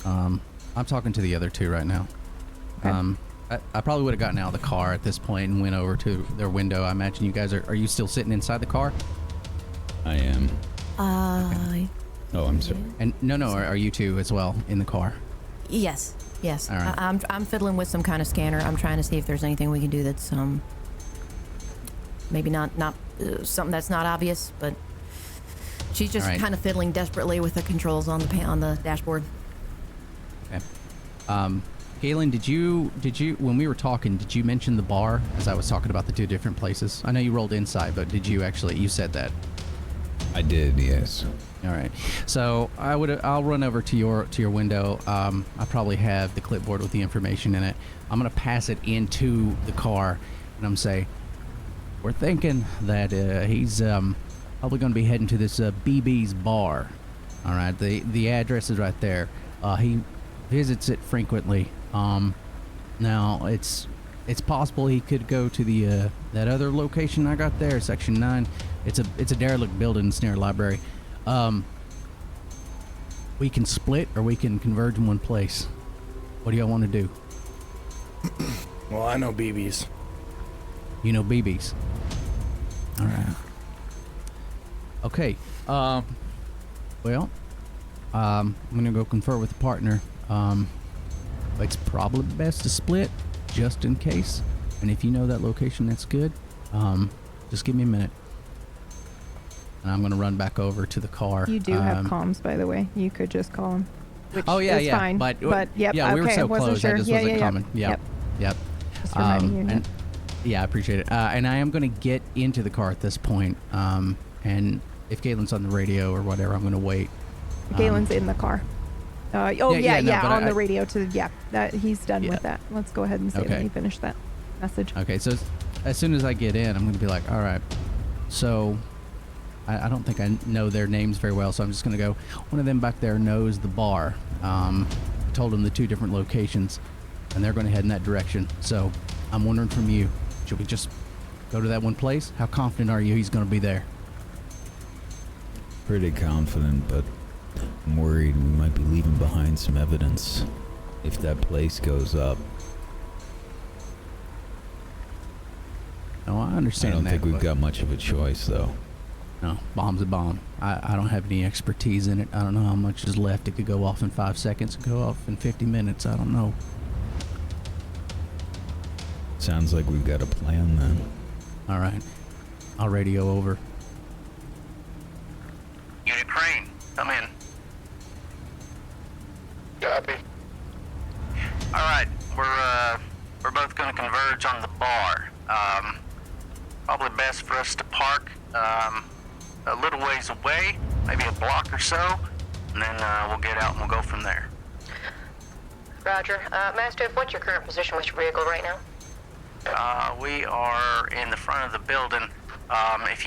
I'm talking to the other two right now. Okay. I probably would have gotten out of the car at this point and went over to their window. I imagine you guys are you still sitting inside the car? I am. I Oh, Oh, I'm sorry. And no, are you two as well in the car? Yes. All right. I'm fiddling with some kind of scanner. I'm trying to see if there's anything we can do that's maybe not something that's not obvious, but she's just kind of fiddling desperately with the controls on the dashboard. Okay. Galen, did you when we were talking, did you mention the bar as I was talking about the two different places? I know you rolled inside, but did you actually, you said that? I did, yes. All right. So I'll run over to your window. I probably have the clipboard with the information in it. I'm gonna pass it into the car, and I'm gonna say, we're thinking that he's probably gonna be heading to this BB's bar. All right. The address is right there. He visits it frequently. Now it's possible he could go to the that other location I got there, Section 9. It's a derelict building. It's near a library. We can split or we can converge in one place. What do y'all want to do? Well, I know BB's. You know BB's. All right. Okay. Well, I'm gonna go confer with the partner. It's probably best to split, just in case. And if you know that location, that's good. Just give me a minute. And I'm gonna run back over to the car. You do have comms, by the way. You could just call him. Which is fine. But yep. Yeah, we were okay, so wasn't close. Sure. I just wasn't coming. Yep. Just reminding you. And, yeah, I appreciate it. And I am gonna get into the car at this point. And if Galen's on the radio or whatever, I'm gonna wait. Galen's in the car. On the radio that he's done with that. Let's go ahead and say that he finished that message. Okay, so as soon as I get in, I'm going to be like, all right, so I don't think I know their names very well, so I'm just going to go, one of them back there knows the bar. I told them the two different locations, and they're going to head in that direction. So I'm wondering from you, should we just go to that one place? How confident are you he's going to be there? Pretty confident, but I'm worried we might be leaving behind some evidence if that place goes up. No, I understand that. I don't think we've got much of a choice, though. No, bomb's a bomb. I don't have any expertise in it. I don't know how much is left. It could go off in 5 seconds, it could go off in 50 minutes. I don't know. Sounds like we've got a plan, then. All right. I'll radio over. Unit Crane, come in. Copy. All right, we're both going to converge on the bar. Probably best for us to park a little ways away, maybe a block or so, and then we'll get out and we'll go from there. Roger. Mastiff, what's your current position with your vehicle right now? We are in the front of the building. If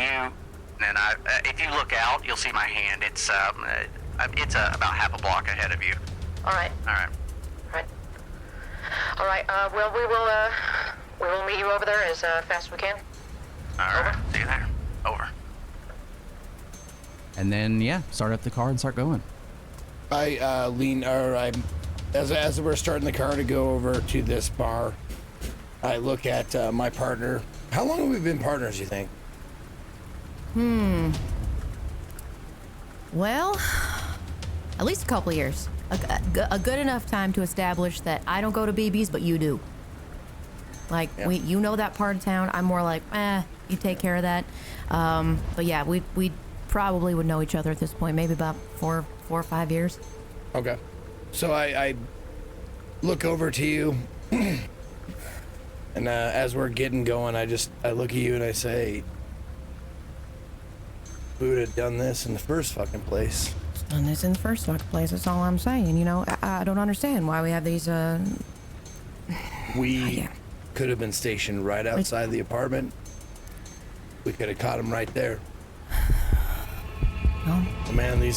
you look out, you'll see my hand. It's about half a block ahead of you. All right. Well, we will meet you over there as fast as we can. All right. See you there. Over. And then start up the car and start going. As we're starting the car to go over to this bar, I look at my partner. How long have we been partners, you think? Well, at least a couple of years. A good enough time to establish that I don't go to BB's, but you do. Like, you know that part of town. I'm more like, you take care of that. But yeah, we probably would know each other at this point, maybe about 4 or 5 years. Okay. So I look over to you, and as we're getting going, I look at you and I say, we would have done this in the first fucking place. Done this in the first fucking place, that's all I'm saying. You know, I don't understand why we have these, We could have been stationed right outside the apartment. We could have caught him right there. No. Oh, man, they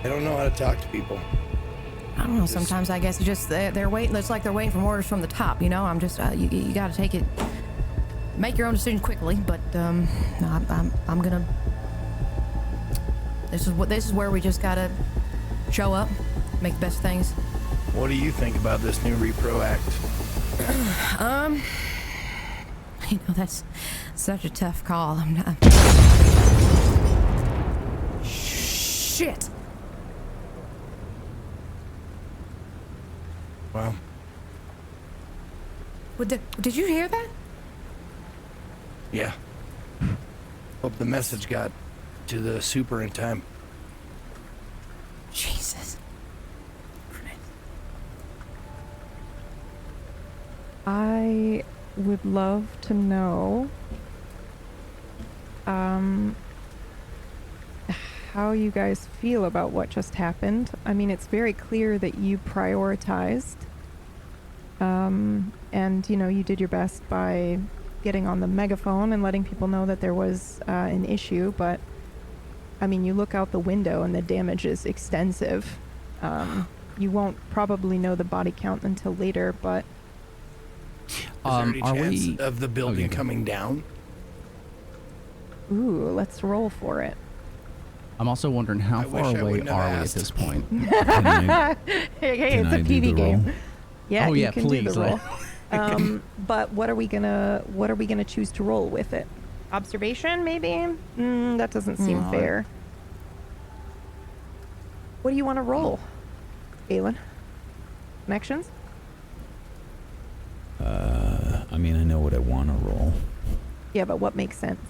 don't know how to talk to people. I don't know, sometimes I guess it's just they're waiting. It's like they're waiting for orders from the top, you know? I'm just, you gotta take it, make your own decision quickly, but, no, I'm gonna, this is where we just gotta show up, make the best things. What do you think about this new Repro Act? You know, that's such a tough call. I'm not. Shit! Wow. Did you hear that? Yeah. Hope the message got to the super in time. Jesus. I would love to know how you guys feel about what just happened. I mean, it's very clear that you prioritized, and, you know, you did your best by getting on the megaphone and letting people know that there was an issue, but, I mean, you look out the window and the damage is extensive. You won't probably know the body count until later, but... Is there any chance of the building coming down? Ooh, let's roll for it. I'm also wondering how far away are we at this point? Hey, it's a PV game. Yeah, oh, yeah, you can please. do the roll. But what are we gonna choose to roll with it? Observation, maybe? That doesn't seem fair. What do you want to roll, Galen? Connections? I mean, I know what I want to roll. Yeah, but what makes sense?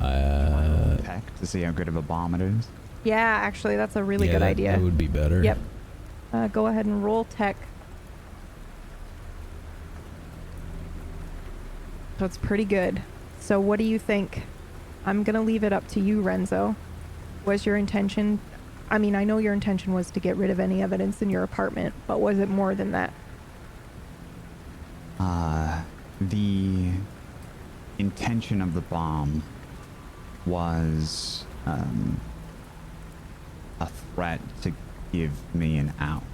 Tech to see how good of a bomb it is. Yeah, actually, that's a really good idea. That would be better. Yep. Go ahead and roll tech. So it's pretty good. So what do you think? I'm going to leave it up to you, Renzo. Was your intention... I mean, I know your intention was to get rid of any evidence in your apartment, but was it more than that? The intention of the bomb was a threat to give me an out.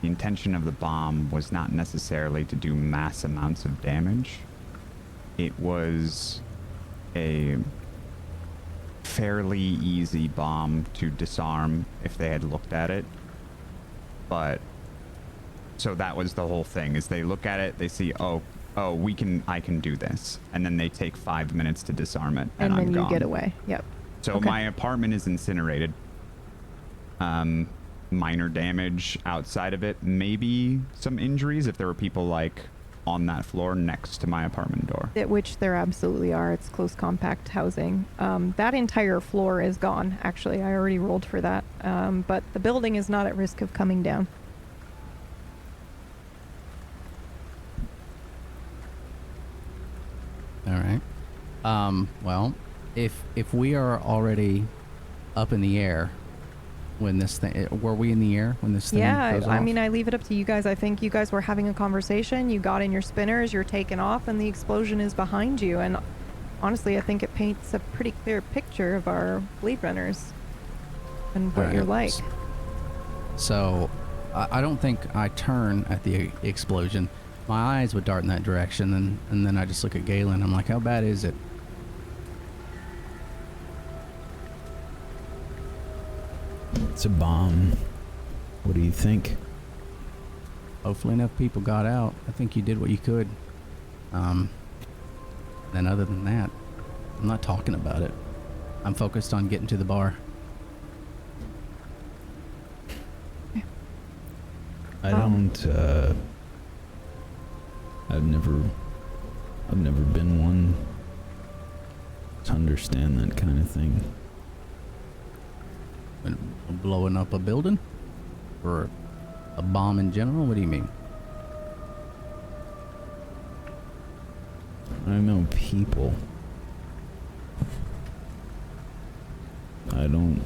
The intention of the bomb was not necessarily to do mass amounts of damage. It was a fairly easy bomb to disarm if they had looked at it. But so that was the whole thing, is they look at it, they see, oh, I can do this, and then they take 5 minutes to disarm it, and then I'm gone. You get away. Yep. So Okay. my apartment is incinerated. Minor damage outside of it, maybe some injuries if there were people like on that floor next to my apartment door. Which there absolutely are. It's close compact housing. That entire floor is gone, actually. I already rolled for that. But the building is not at risk of coming down. All right. Well, if we are already up in the air when this thing... Were we in the air when this thing goes off? I mean, I leave it up to you guys. I think you guys were having a conversation. You got in your spinners. You're taking off, and the explosion is behind you. And honestly, I think it paints a pretty clear picture of our Blade Runners and what you're like. So, I don't think I turn at the explosion. My eyes would dart in that direction, and then I just look at Galen. I'm like, how bad is it? It's a bomb. What do you think? Hopefully enough people got out. I think you did what you could. Then other than that, I'm not talking about it. I'm focused on getting to the bar. I don't, I've never been one to understand that kind of thing. Blowing up a building? Or a bomb in general? What do you mean? I know people. I don't...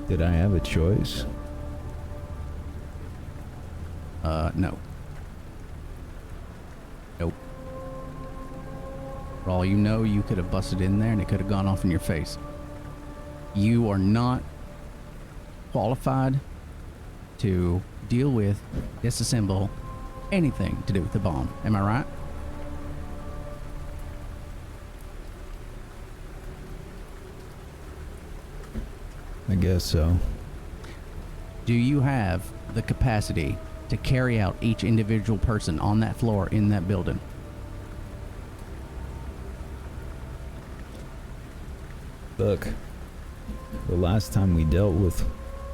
Did I have a choice? No. Nope. For all you know, you could have busted in there and it could have gone off in your face. You are not qualified to deal with, disassemble, anything to do with the bomb. Am I right? I guess so. Do you have the capacity to carry out each individual person on that floor in that building? Look, the last time we dealt with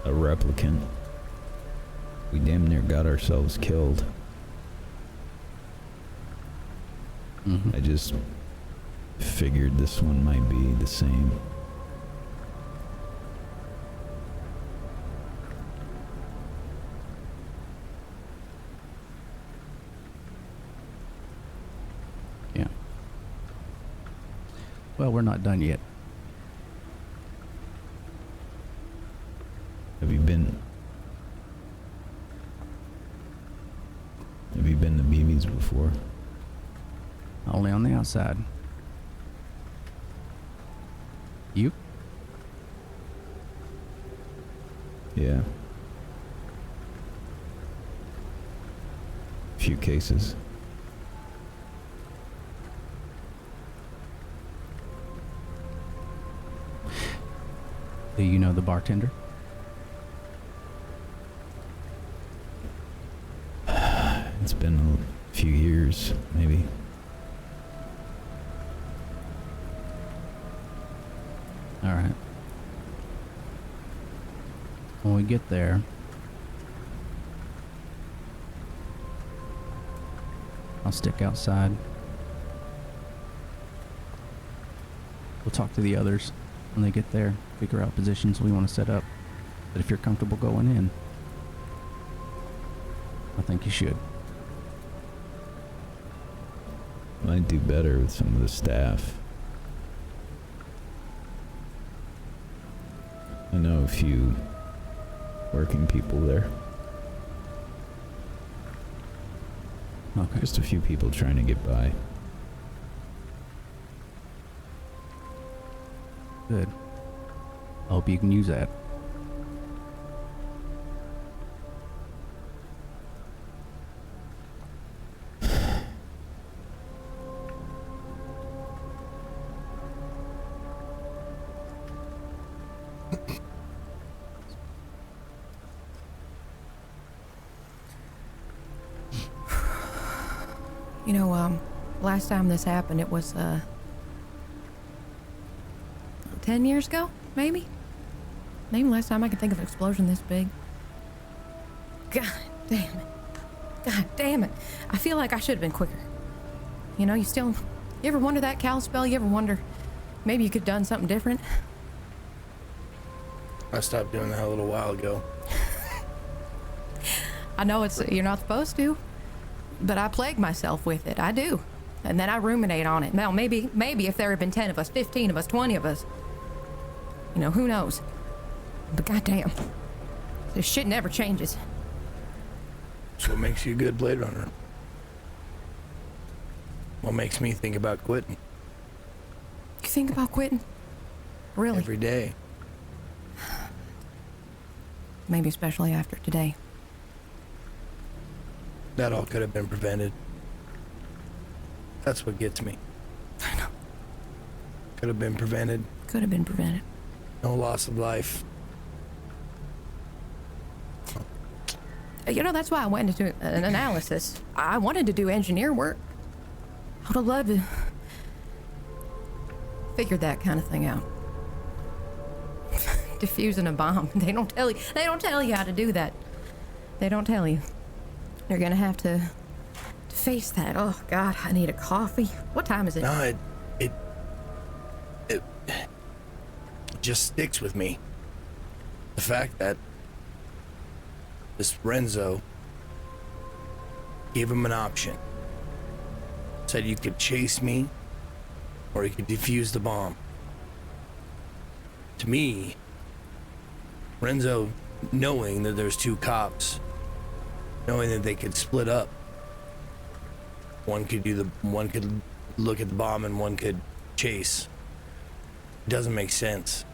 a replicant, we damn near got ourselves killed. I just figured this one might be the same. Yeah. Well, we're not done yet. Have you been to BB's before? Only on the outside. You? Yeah. Few cases. Do you know the bartender? It's been a few years, maybe. All right. When we get there, I'll stick outside. We'll talk to the others when they get there, figure out positions we want to set up. But if you're comfortable going in, I think you should. Might do better with some of the staff. I know a few working people there. Okay. Just a few people trying to get by. Good. I hope you can use that. You know, last time this happened, it was, 10 years ago, maybe? Maybe last time I can think of an explosion this big. God damn it. God damn it. I feel like I should have been quicker. You know, you ever wonder that, Kalispell? You ever wonder, maybe you could have done something different? I stopped doing that a little while ago. I know you're not supposed to, but I plague myself with it. I do. And then I ruminate on it. Now, maybe if there had been 10 of us, 15 of us, 20 of us, you know, who knows? But goddamn, this shit never changes. That's what makes you a good Blade Runner. What makes me think about quitting? You think about quitting? Really? Every day. Maybe especially after today. That all could have been prevented. That's what gets me. I know. Could have been prevented. Could have been prevented. No loss of life. You know, that's why I went into an analysis. I wanted to do engineer work. I would have loved to figure that kind of thing out. Defusing a bomb. They don't tell you how to do that. They don't tell you. You're gonna have to face that. Oh God, I need a coffee. What time is it? No, it just sticks with me. The fact that this Renzo gave him an option. Said you could chase me or you could defuse the bomb. To me, Renzo, knowing that there's two cops, knowing that they could split up, one could look at the bomb and one could chase. It doesn't make sense.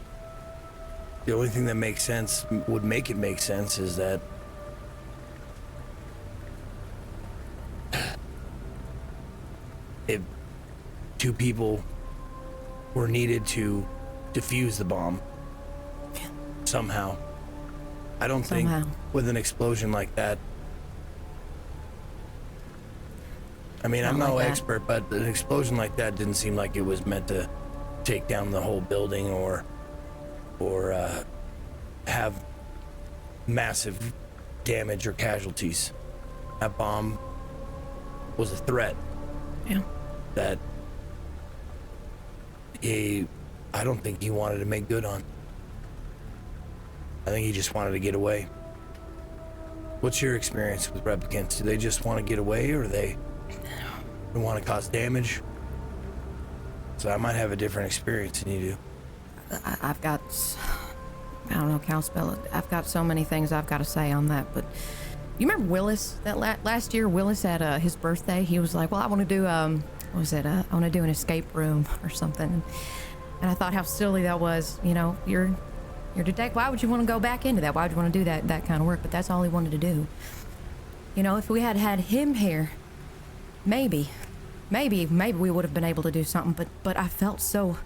The only thing that makes sense, would make it make sense, is that if two people were needed to defuse the bomb somehow, I don't think with an explosion like that, I mean, I'm no expert, but an explosion like that didn't seem like it was meant to take down the whole building or have massive damage or casualties. That bomb was a threat. Yeah. That I don't think he wanted to make good on. I think he just wanted to get away. What's your experience with replicants? Do they just want to get away, or they want to cause damage? So I might have a different experience than you do. I've got, I don't know, Calspell. I've got so many things I've got to say on that, but you remember Willis? That last year, Willis at his birthday, he was like, well, I want to do, what was it? I want to do an escape room or something. And I thought how silly that was. You know, you're a detective. Why would you want to go back into that? Why would you want to do that kind of work? But that's all he wanted to do. You know, if we had had him here, maybe we would have been able to do something. But I felt so.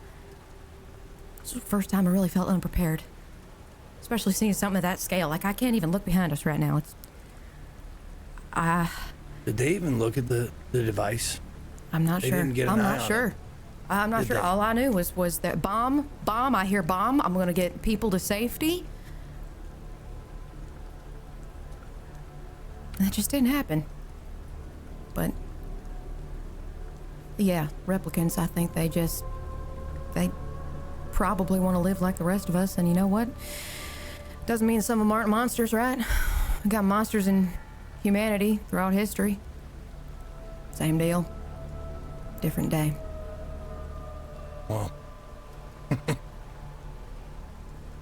This was the first time I really felt unprepared, especially seeing something of that scale. Like, I can't even look behind us right now. Did they even look at the device? I'm not They sure. didn't get an I'm eye not on sure. it. I'm not Did sure. they? All I knew was that bomb. I hear bomb. I'm gonna get people to safety. That just didn't happen. But yeah, replicants. I think they probably want to live like the rest of us. And you know what? Doesn't mean some of them aren't monsters, right? We got monsters in humanity throughout history. Same deal. Different day. Well,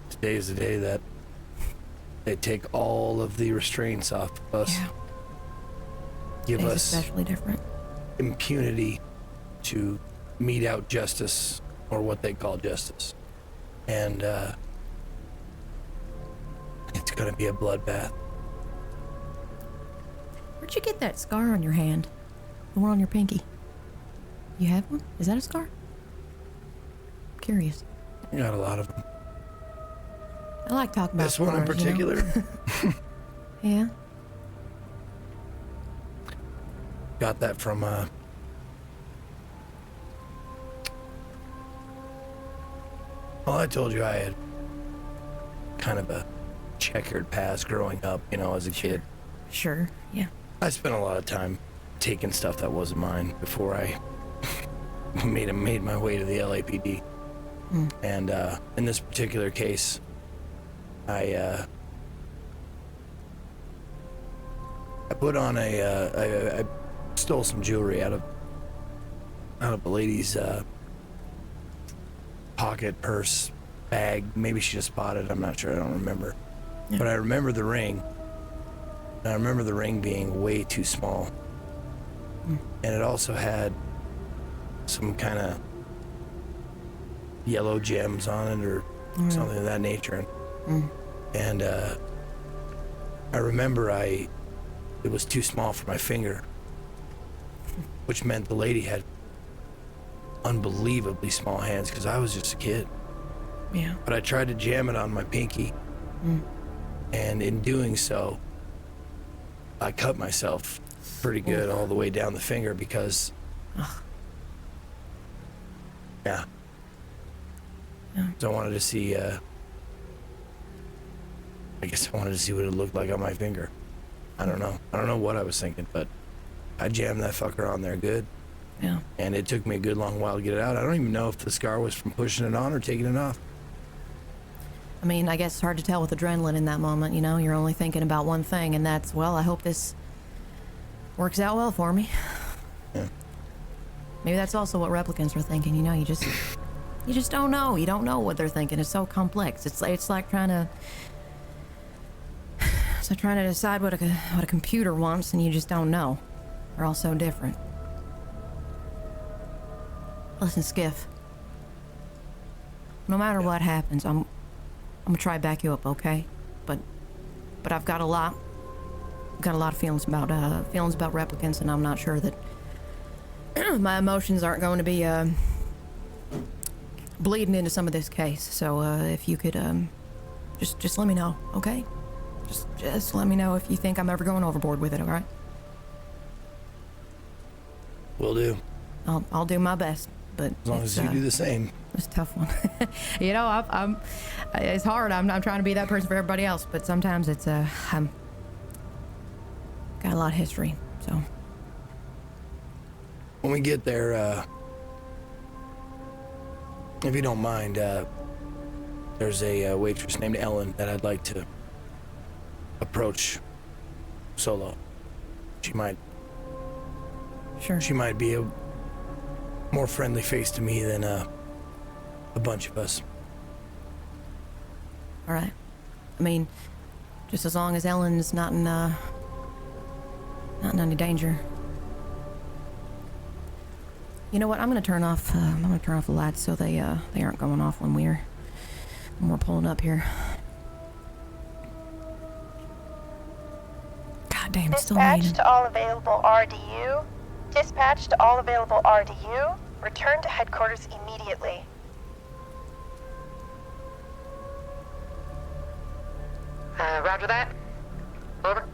today is the day that they take all of the restraints off of us. Yeah. Give Today's us especially different. impunity to mete out justice, or what they call justice. And it's gonna be a bloodbath. Where'd you get that scar on your hand? The one on your pinky? You have one? Is that a scar? I'm curious. I got a lot of them. I like talking about This one in scars, you know? particular. Yeah. Got that from well, I told you I had kind of a checkered past growing up, you know, as a kid. Sure, yeah. I spent a lot of time taking stuff that wasn't mine before I made my way to the LAPD. And in this particular case, I put on I stole some jewelry out of a lady's pocket, purse, bag. Maybe she just bought it. I'm not sure. I don't remember. Yeah. But I remember the ring. And I remember the ring being way too small. And it also had some kind of yellow gems on it or something of that nature. And I remember it was too small for my finger, which meant the lady had unbelievably small hands because I was just a kid. Yeah. But I tried to jam it on my pinky, and in doing so, I cut myself pretty good all the way down the finger because, yeah. So I wanted to see, I guess I wanted to see what it looked like on my finger. I don't know what I was thinking, but I jammed that fucker on there good. Yeah. And it took me a good long while to get it out. I don't even know if the scar was from pushing it on or taking it off. I mean, I guess it's hard to tell with adrenaline in that moment, you know? You're only thinking about one thing, and that's, well, I hope this works out well for me. Yeah. Maybe that's also what replicants are thinking, you know? You just don't know. You don't know what they're thinking. It's so complex. It's like trying to decide what a computer wants, and you just don't know. They're all so different. Listen, Skiff. No matter what happens, I'm gonna try to back you up, okay? But I've got a lot of feelings about replicants, and I'm not sure that my emotions aren't going to be bleeding into some of this case. So if you could just let me know, okay? Just let me know if you think I'm ever going overboard with it, all right? Will do. I'll do my best. but as long as you do the same. It's a tough one. You know, I'm it's hard. I'm trying to be that person for everybody else, but sometimes it's I'm got a lot of history, so. When we get there, if you don't mind, there's a waitress named Ellen that I'd like to approach solo. She might be a more friendly face to me than a bunch of us. All right. I mean, just as long as Ellen's not in any danger. You know what? I'm gonna turn off the lights so they aren't going off when we're pulling up here. God damn, it's still raining. Dispatch to all available RDU. Dispatch to all available RDU. Return to headquarters immediately. Roger that. Over.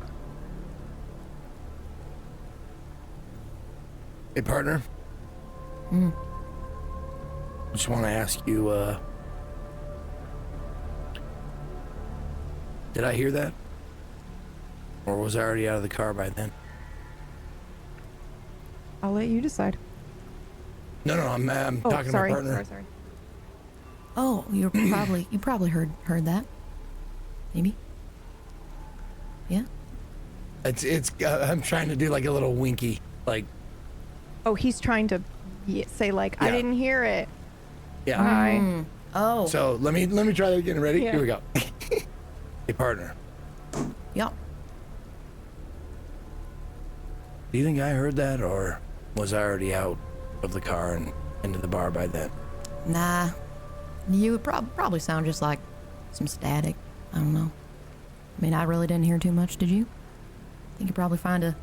Hey, partner. Just want to ask you, did I hear that? Or was I already out of the car by then? I'll let you decide. No, I'm talking to my partner. Sorry. Oh, you probably heard that. Maybe. Yeah. It's I'm trying to do like a little winky, like. Oh, he's trying to say like, I didn't hear it. Yeah. Hi. Oh. So let me try that again. Ready? Yeah. Here we go. Hey, partner. Yep. Do you think I heard that, or was I already out of the car and into the bar by then? Nah. You would probably sound just like some static. I don't know. I mean, I really didn't hear too much, did you? I think you're probably fine to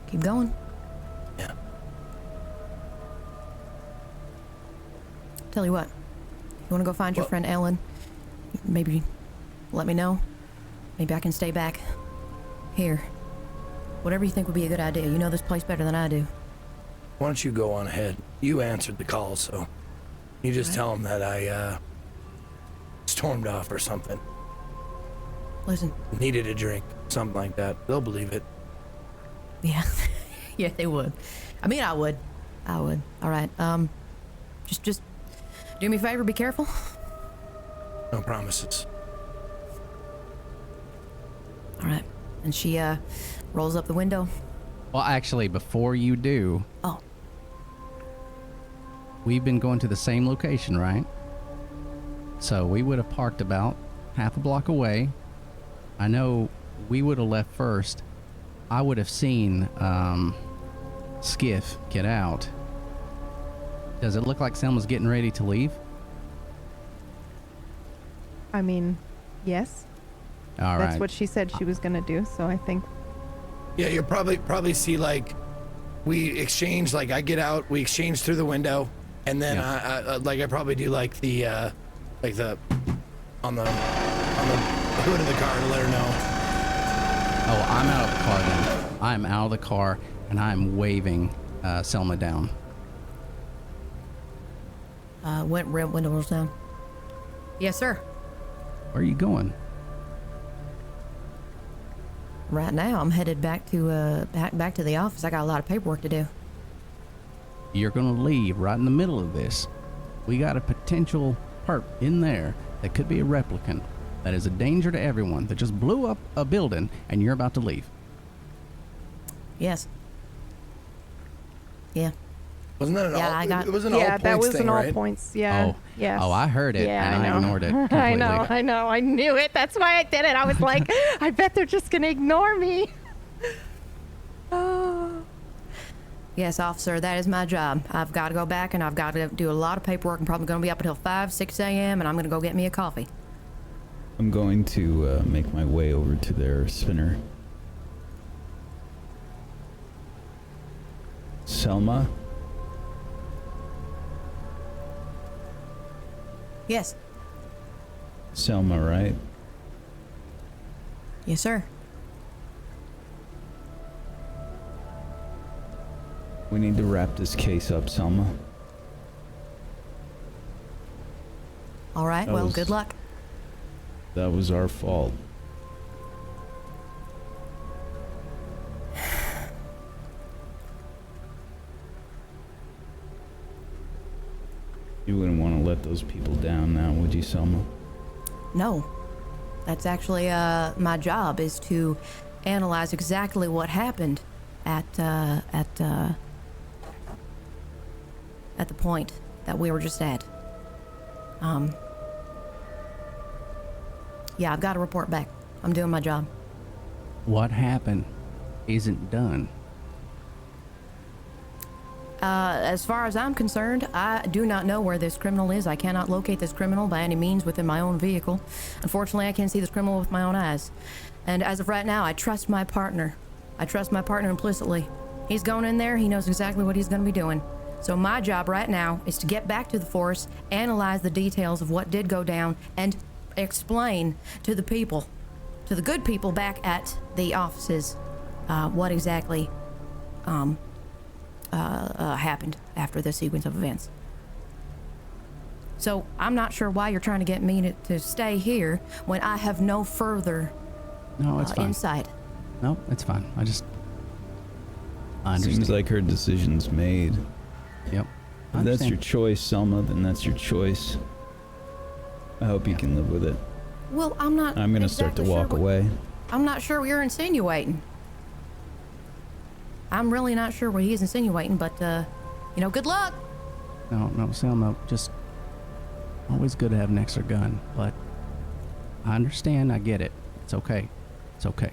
keep going. Yeah. Tell you what, if you want to go find your friend Ellen, maybe let me know. Maybe I can stay back here. Whatever you think would be a good idea. You know this place better than I do. Why don't you go on ahead? You answered the call, so you just tell them that I stormed off or something. Listen. Needed a drink, something like that. They'll believe it. Yeah. Yeah, they would. I mean, I would. All right. Just do me a favor. Be careful. No promises. All right. And she rolls up the window. Well, actually, before you do. Oh. We've been going to the same location, right? So we would have parked about half a block away. I know we would have left first. I would have seen Skiff get out. Does it look like Selma's getting ready to leave? I mean, yes. All right. That's what she said she was gonna do, so I think. Yeah, you'll probably see like we exchange, like I get out, we exchange through the window, and then I probably do like the on the hood of the car to let her know. Oh, I'm out of the car then. I'm out of the car and I'm waving Selma down. Windows down. Yes, sir. Where are you going? Right now, I'm headed back to back to the office. I got a lot of paperwork to do. You're gonna leave right in the middle of this. We got a potential perp in there that could be a replicant that is a danger to everyone that just blew up a building, and you're about to leave. Yes. Yeah. Wasn't that it was an all points that was thing, an all right? points. Yeah. Oh. Yes. Oh, I heard it, Yeah, and I ignored it completely. I know. I knew it. That's why I did it. I was like, I bet they're just gonna ignore me. Oh. Yes, officer, that is my job. I've got to go back and I've got to do a lot of paperwork. I'm probably going to be up until 5, 6 a.m. and I'm going to go get me a coffee. I'm going to make my way over to their spinner. Selma? Yes. Selma, right? Yes, sir. We need to wrap this case up, Selma. All right, well, good luck. That was our fault. You wouldn't want to let those people down now, would you, Selma? No. That's actually my job, is to analyze exactly what happened at the point that we were just at. Yeah, I've got to report back. I'm doing my job. What happened isn't done. As far as I'm concerned, I do not know where this criminal is. I cannot locate this criminal by any means within my own vehicle. Unfortunately, I can't see this criminal with my own eyes. And as of right now, I trust my partner. I trust my partner implicitly. He's going in there. He knows exactly what he's going to be doing. So my job right now is to get back to the force, analyze the details of what did go down, and explain to the people, to the good people back at the offices, what exactly happened after the sequence of events. So I'm not sure why you're trying to get me to stay here when I have no further insight. No, it's fine. I understand. Seems like her decision's made. Yep. If that's your choice, Selma, then that's your choice. I hope you can live with it. Well, I'm not. I'm gonna start to walk away. I'm not sure what you're insinuating. I'm really not sure what he's insinuating, but, good luck. No, Selma, just always good to have an extra gun, but I understand, I get it. It's okay. It's okay.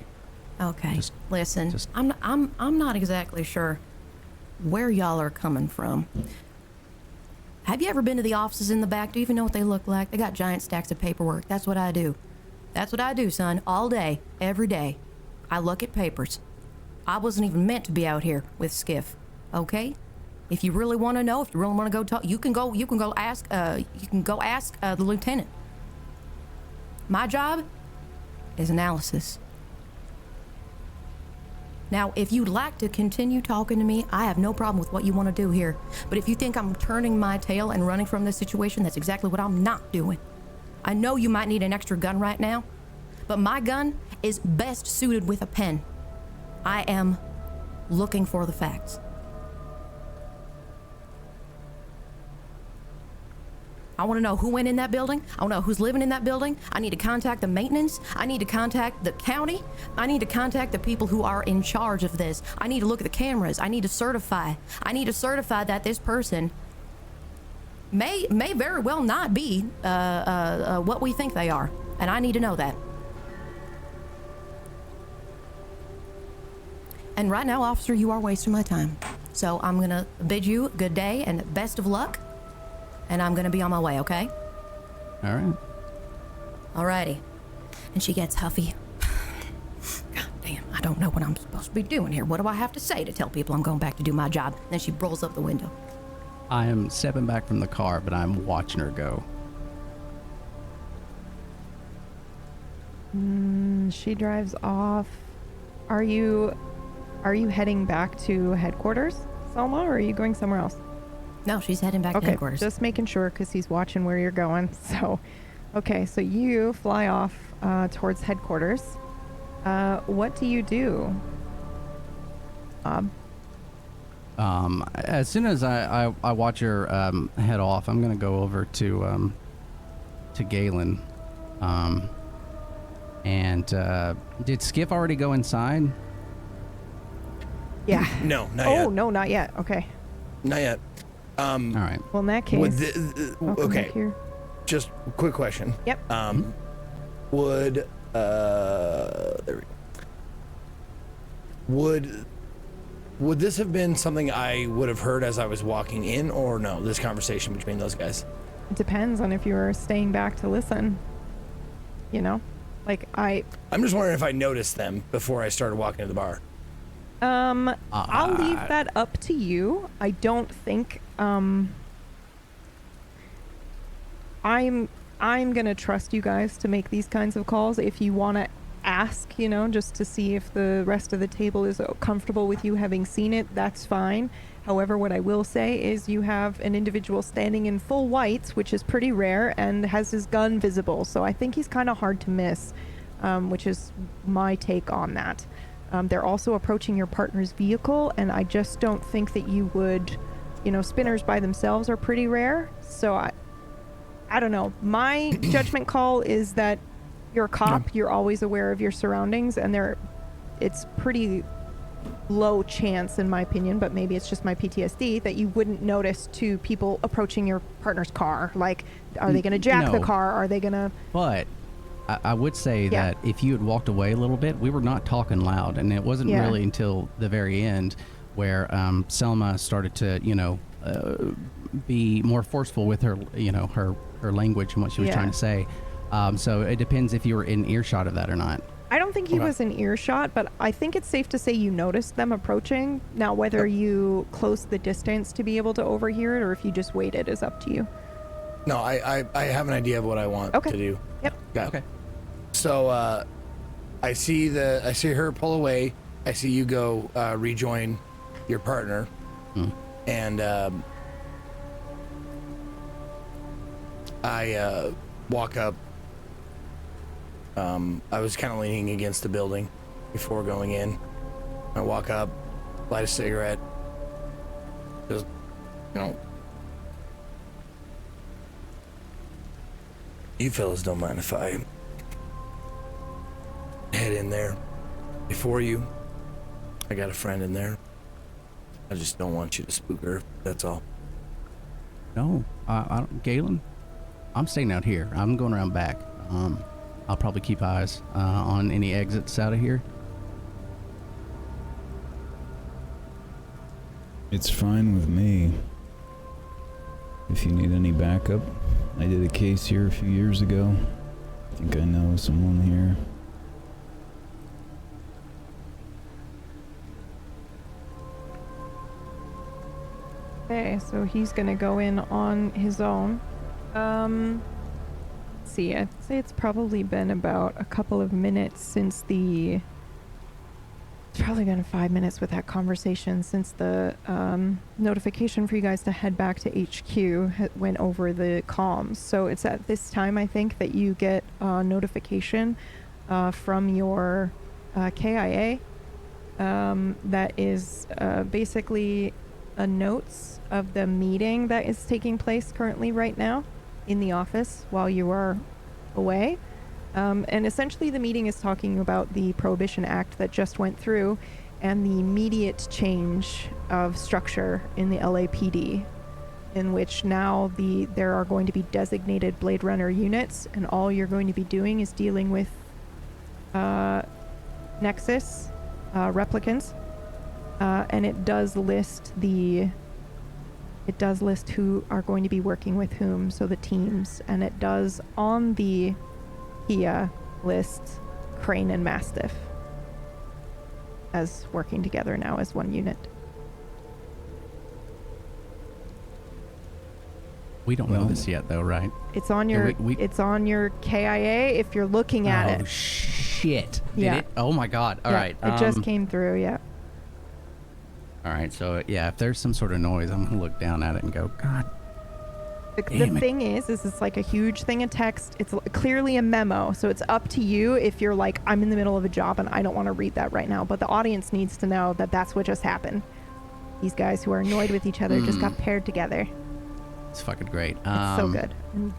Okay, listen, I'm not exactly sure where y'all are coming from. Have you ever been to the offices in the back? Do you even know what they look like? They got giant stacks of paperwork. That's what I do. That's what I do, son, all day, every day. I look at papers. I wasn't even meant to be out here with Skiff, okay? If you really want to know, if you really want to go talk, you can go ask the lieutenant. My job is analysis. Now, if you'd like to continue talking to me, I have no problem with what you want to do here. But if you think I'm turning my tail and running from this situation, that's exactly what I'm not doing. I know you might need an extra gun right now, but my gun is best suited with a pen. I am looking for the facts. I want to know who went in that building. I want to know who's living in that building. I need to contact the maintenance. I need to contact the county. I need to contact the people who are in charge of this. I need to look at the cameras. I need to certify. That this person may very well not be what we think they are. And I need to know that. And right now, officer, you are wasting my time. So I'm going to bid you good day and best of luck. And I'm gonna be on my way, okay? All right. Alrighty. And she gets huffy. God damn, I don't know what I'm supposed to be doing here. What do I have to say to tell people I'm going back to do my job? Then she rolls up the window. I am stepping back from the car, but I'm watching her go. She drives off. Are you heading back to headquarters, Selma, or are you going somewhere else? No, she's heading back to headquarters. Just making sure because he's watching where you're going. So, okay, so you fly off towards headquarters. What do you do, Bob? As soon as I watch her head off, I'm gonna go over to Galen. And did Skiff already go inside? Yeah. No, not yet. Oh no, not yet. Okay. Not yet. All right. Well, in that case, okay. Just a quick question. Yep. Would would this have been something I would have heard as I was walking in, or no? This conversation between those guys. It depends on if you were staying back to listen. You know, I'm just wondering if I noticed them before I started walking to the bar. I'll leave that up to you. I don't think I'm gonna trust you guys to make these kinds of calls. If you want to ask, just to see if the rest of the table is comfortable with you having seen it, that's fine. However, what I will say is you have an individual standing in full whites, which is pretty rare, and has his gun visible. So I think he's kind of hard to miss, which is my take on that. They're also approaching your partner's vehicle, and I just don't think that you would, spinners by themselves are pretty rare. So I don't know. My judgment call is that you're a cop, you're always aware of your surroundings, and it's pretty low chance, in my opinion, but maybe it's just my PTSD, that you wouldn't notice two people approaching your partner's car. Like, are they going to jack the car? Are they going to... But I would say that if you had walked away a little bit, we were not talking loud, and it wasn't really until the very end where Selma started to, be more forceful with her, her language and what she was trying to say. So it depends if you were in earshot of that or not. I don't think he was in earshot, but I think it's safe to say you noticed them approaching. Now, whether you closed the distance to be able to overhear it or if you just waited is up to you. No, I have an idea of what I want to do. Yep. Yeah. Okay. So I see her pull away. I see you go rejoin your partner, and I walk up. I was kind of leaning against the building before going in. I walk up, light a cigarette. Just, you fellas don't mind if I head in there before you? I got a friend in there. I just don't want you to spook her, that's all. No, Galen, I'm staying out here. I'm going around back. I'll probably keep eyes on any exits out of here. It's fine with me. If you need any backup, I did a case here a few years ago. I think I know someone here. Okay, so he's gonna go in on his own. See, I'd say it's probably been about a couple of minutes since it's probably been 5 minutes with that conversation since the notification for you guys to head back to HQ went over the comms. So it's at this time, I think, that you get a notification from your KIA that is basically a notes of the meeting that is taking place currently right now in the office while you are away. And essentially the meeting is talking about the Prohibition Act that just went through and the immediate change of structure in the LAPD, in which now there are going to be designated Blade Runner units, and all you're going to be doing is dealing with Nexus, Replicants, and it does list who are going to be working with whom, so the teams, and it does on the HIA list Crane and Mastiff as working together now as one unit. We don't know this yet, though, right? It's on your it's on your KIA if you're looking at it. Oh shit! Did it? Oh my god! All right. It just came through. Yeah. All right, so if there's some sort of noise, I'm gonna look down at it and go, God. The thing is it's like a huge thing of text. It's clearly a memo, so it's up to you if you're like, I'm in the middle of a job and I don't want to read that right now. But the audience needs to know that that's what just happened. These guys who are annoyed with each other just got paired together. It's fucking great. It's so good. And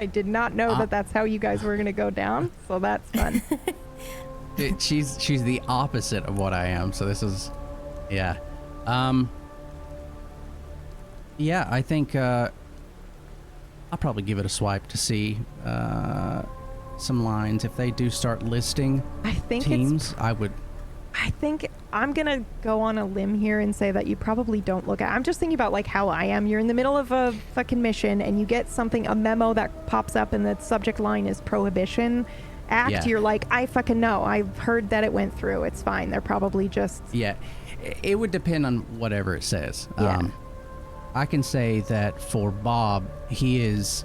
I did not know that that's how you guys were gonna go down, so that's fun. She's the opposite of what I am, so this is. Yeah. I think I'll probably give it a swipe to see some lines. If they do start listing teams, I think I'm going to go on a limb here and say that you probably don't look at. I'm just thinking about like how I am. You're in the middle of a fucking mission and you get a memo that pops up and the subject line is Prohibition Act. Yeah. You're like, I fucking know. I've heard that it went through. It's fine. They're probably just... Yeah. It would depend on whatever it says. Yeah. I can say that for Bob, he is...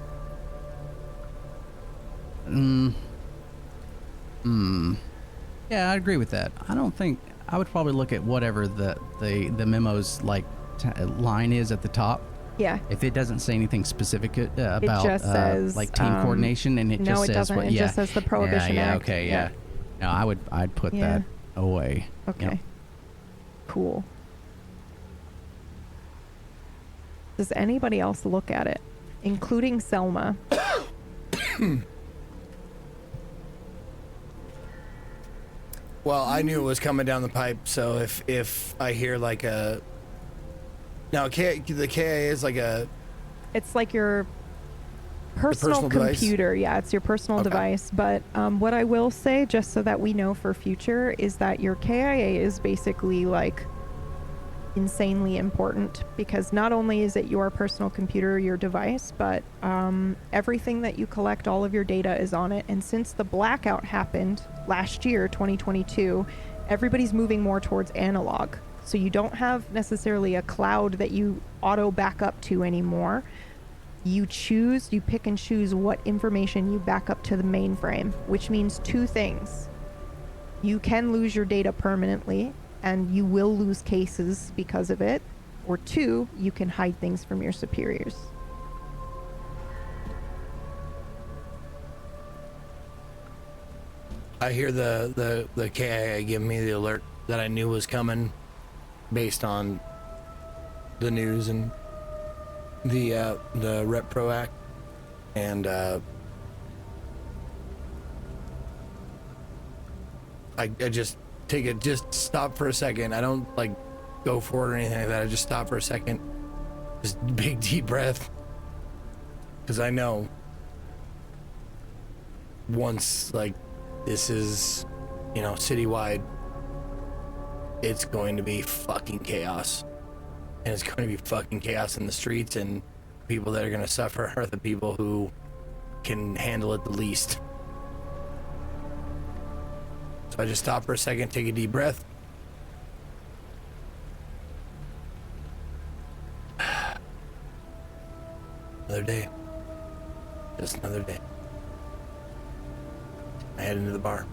Yeah, I agree with that. I don't think I would probably look at whatever the memo's like line is at the top. Yeah. If it doesn't say anything specific about just says, like team coordination, and it no, just it says doesn't. what, It just says the Prohibition Act. Okay, yeah. No, I'd put that away. Okay. Yep. Cool. Does anybody else look at it, including Selma? Well, I knew it was coming down the pipe, so if I hear like a... Now, the KIA is like a... It's like your personal computer. Device? Yeah, it's your personal device. But what I will say, just so that we know for future, is that your KIA is basically like insanely important, because not only is it your personal computer, your device, but everything that you collect, all of your data is on it. And since the blackout happened last year, 2022, everybody's moving more towards analog. So you don't have necessarily a cloud that you auto back up to anymore. You pick and choose what information you back up to the mainframe, which means two things. You can lose your data permanently, and you will lose cases because of it. Or two, you can hide things from your superiors. I hear the KIA give me the alert that I knew was coming based on the news and the Rep Pro Act, and I just take it, just stop for a second. I don't like go for it or anything like that. I just stop for a second, just big deep breath, because I know once like this is, you know, citywide, it's going to be fucking chaos. And it's going to be fucking chaos in the streets, and people that are going to suffer are the people who can handle it the least. So I just stop for a second, take a deep breath. Another day. Just another day. I head into the bar.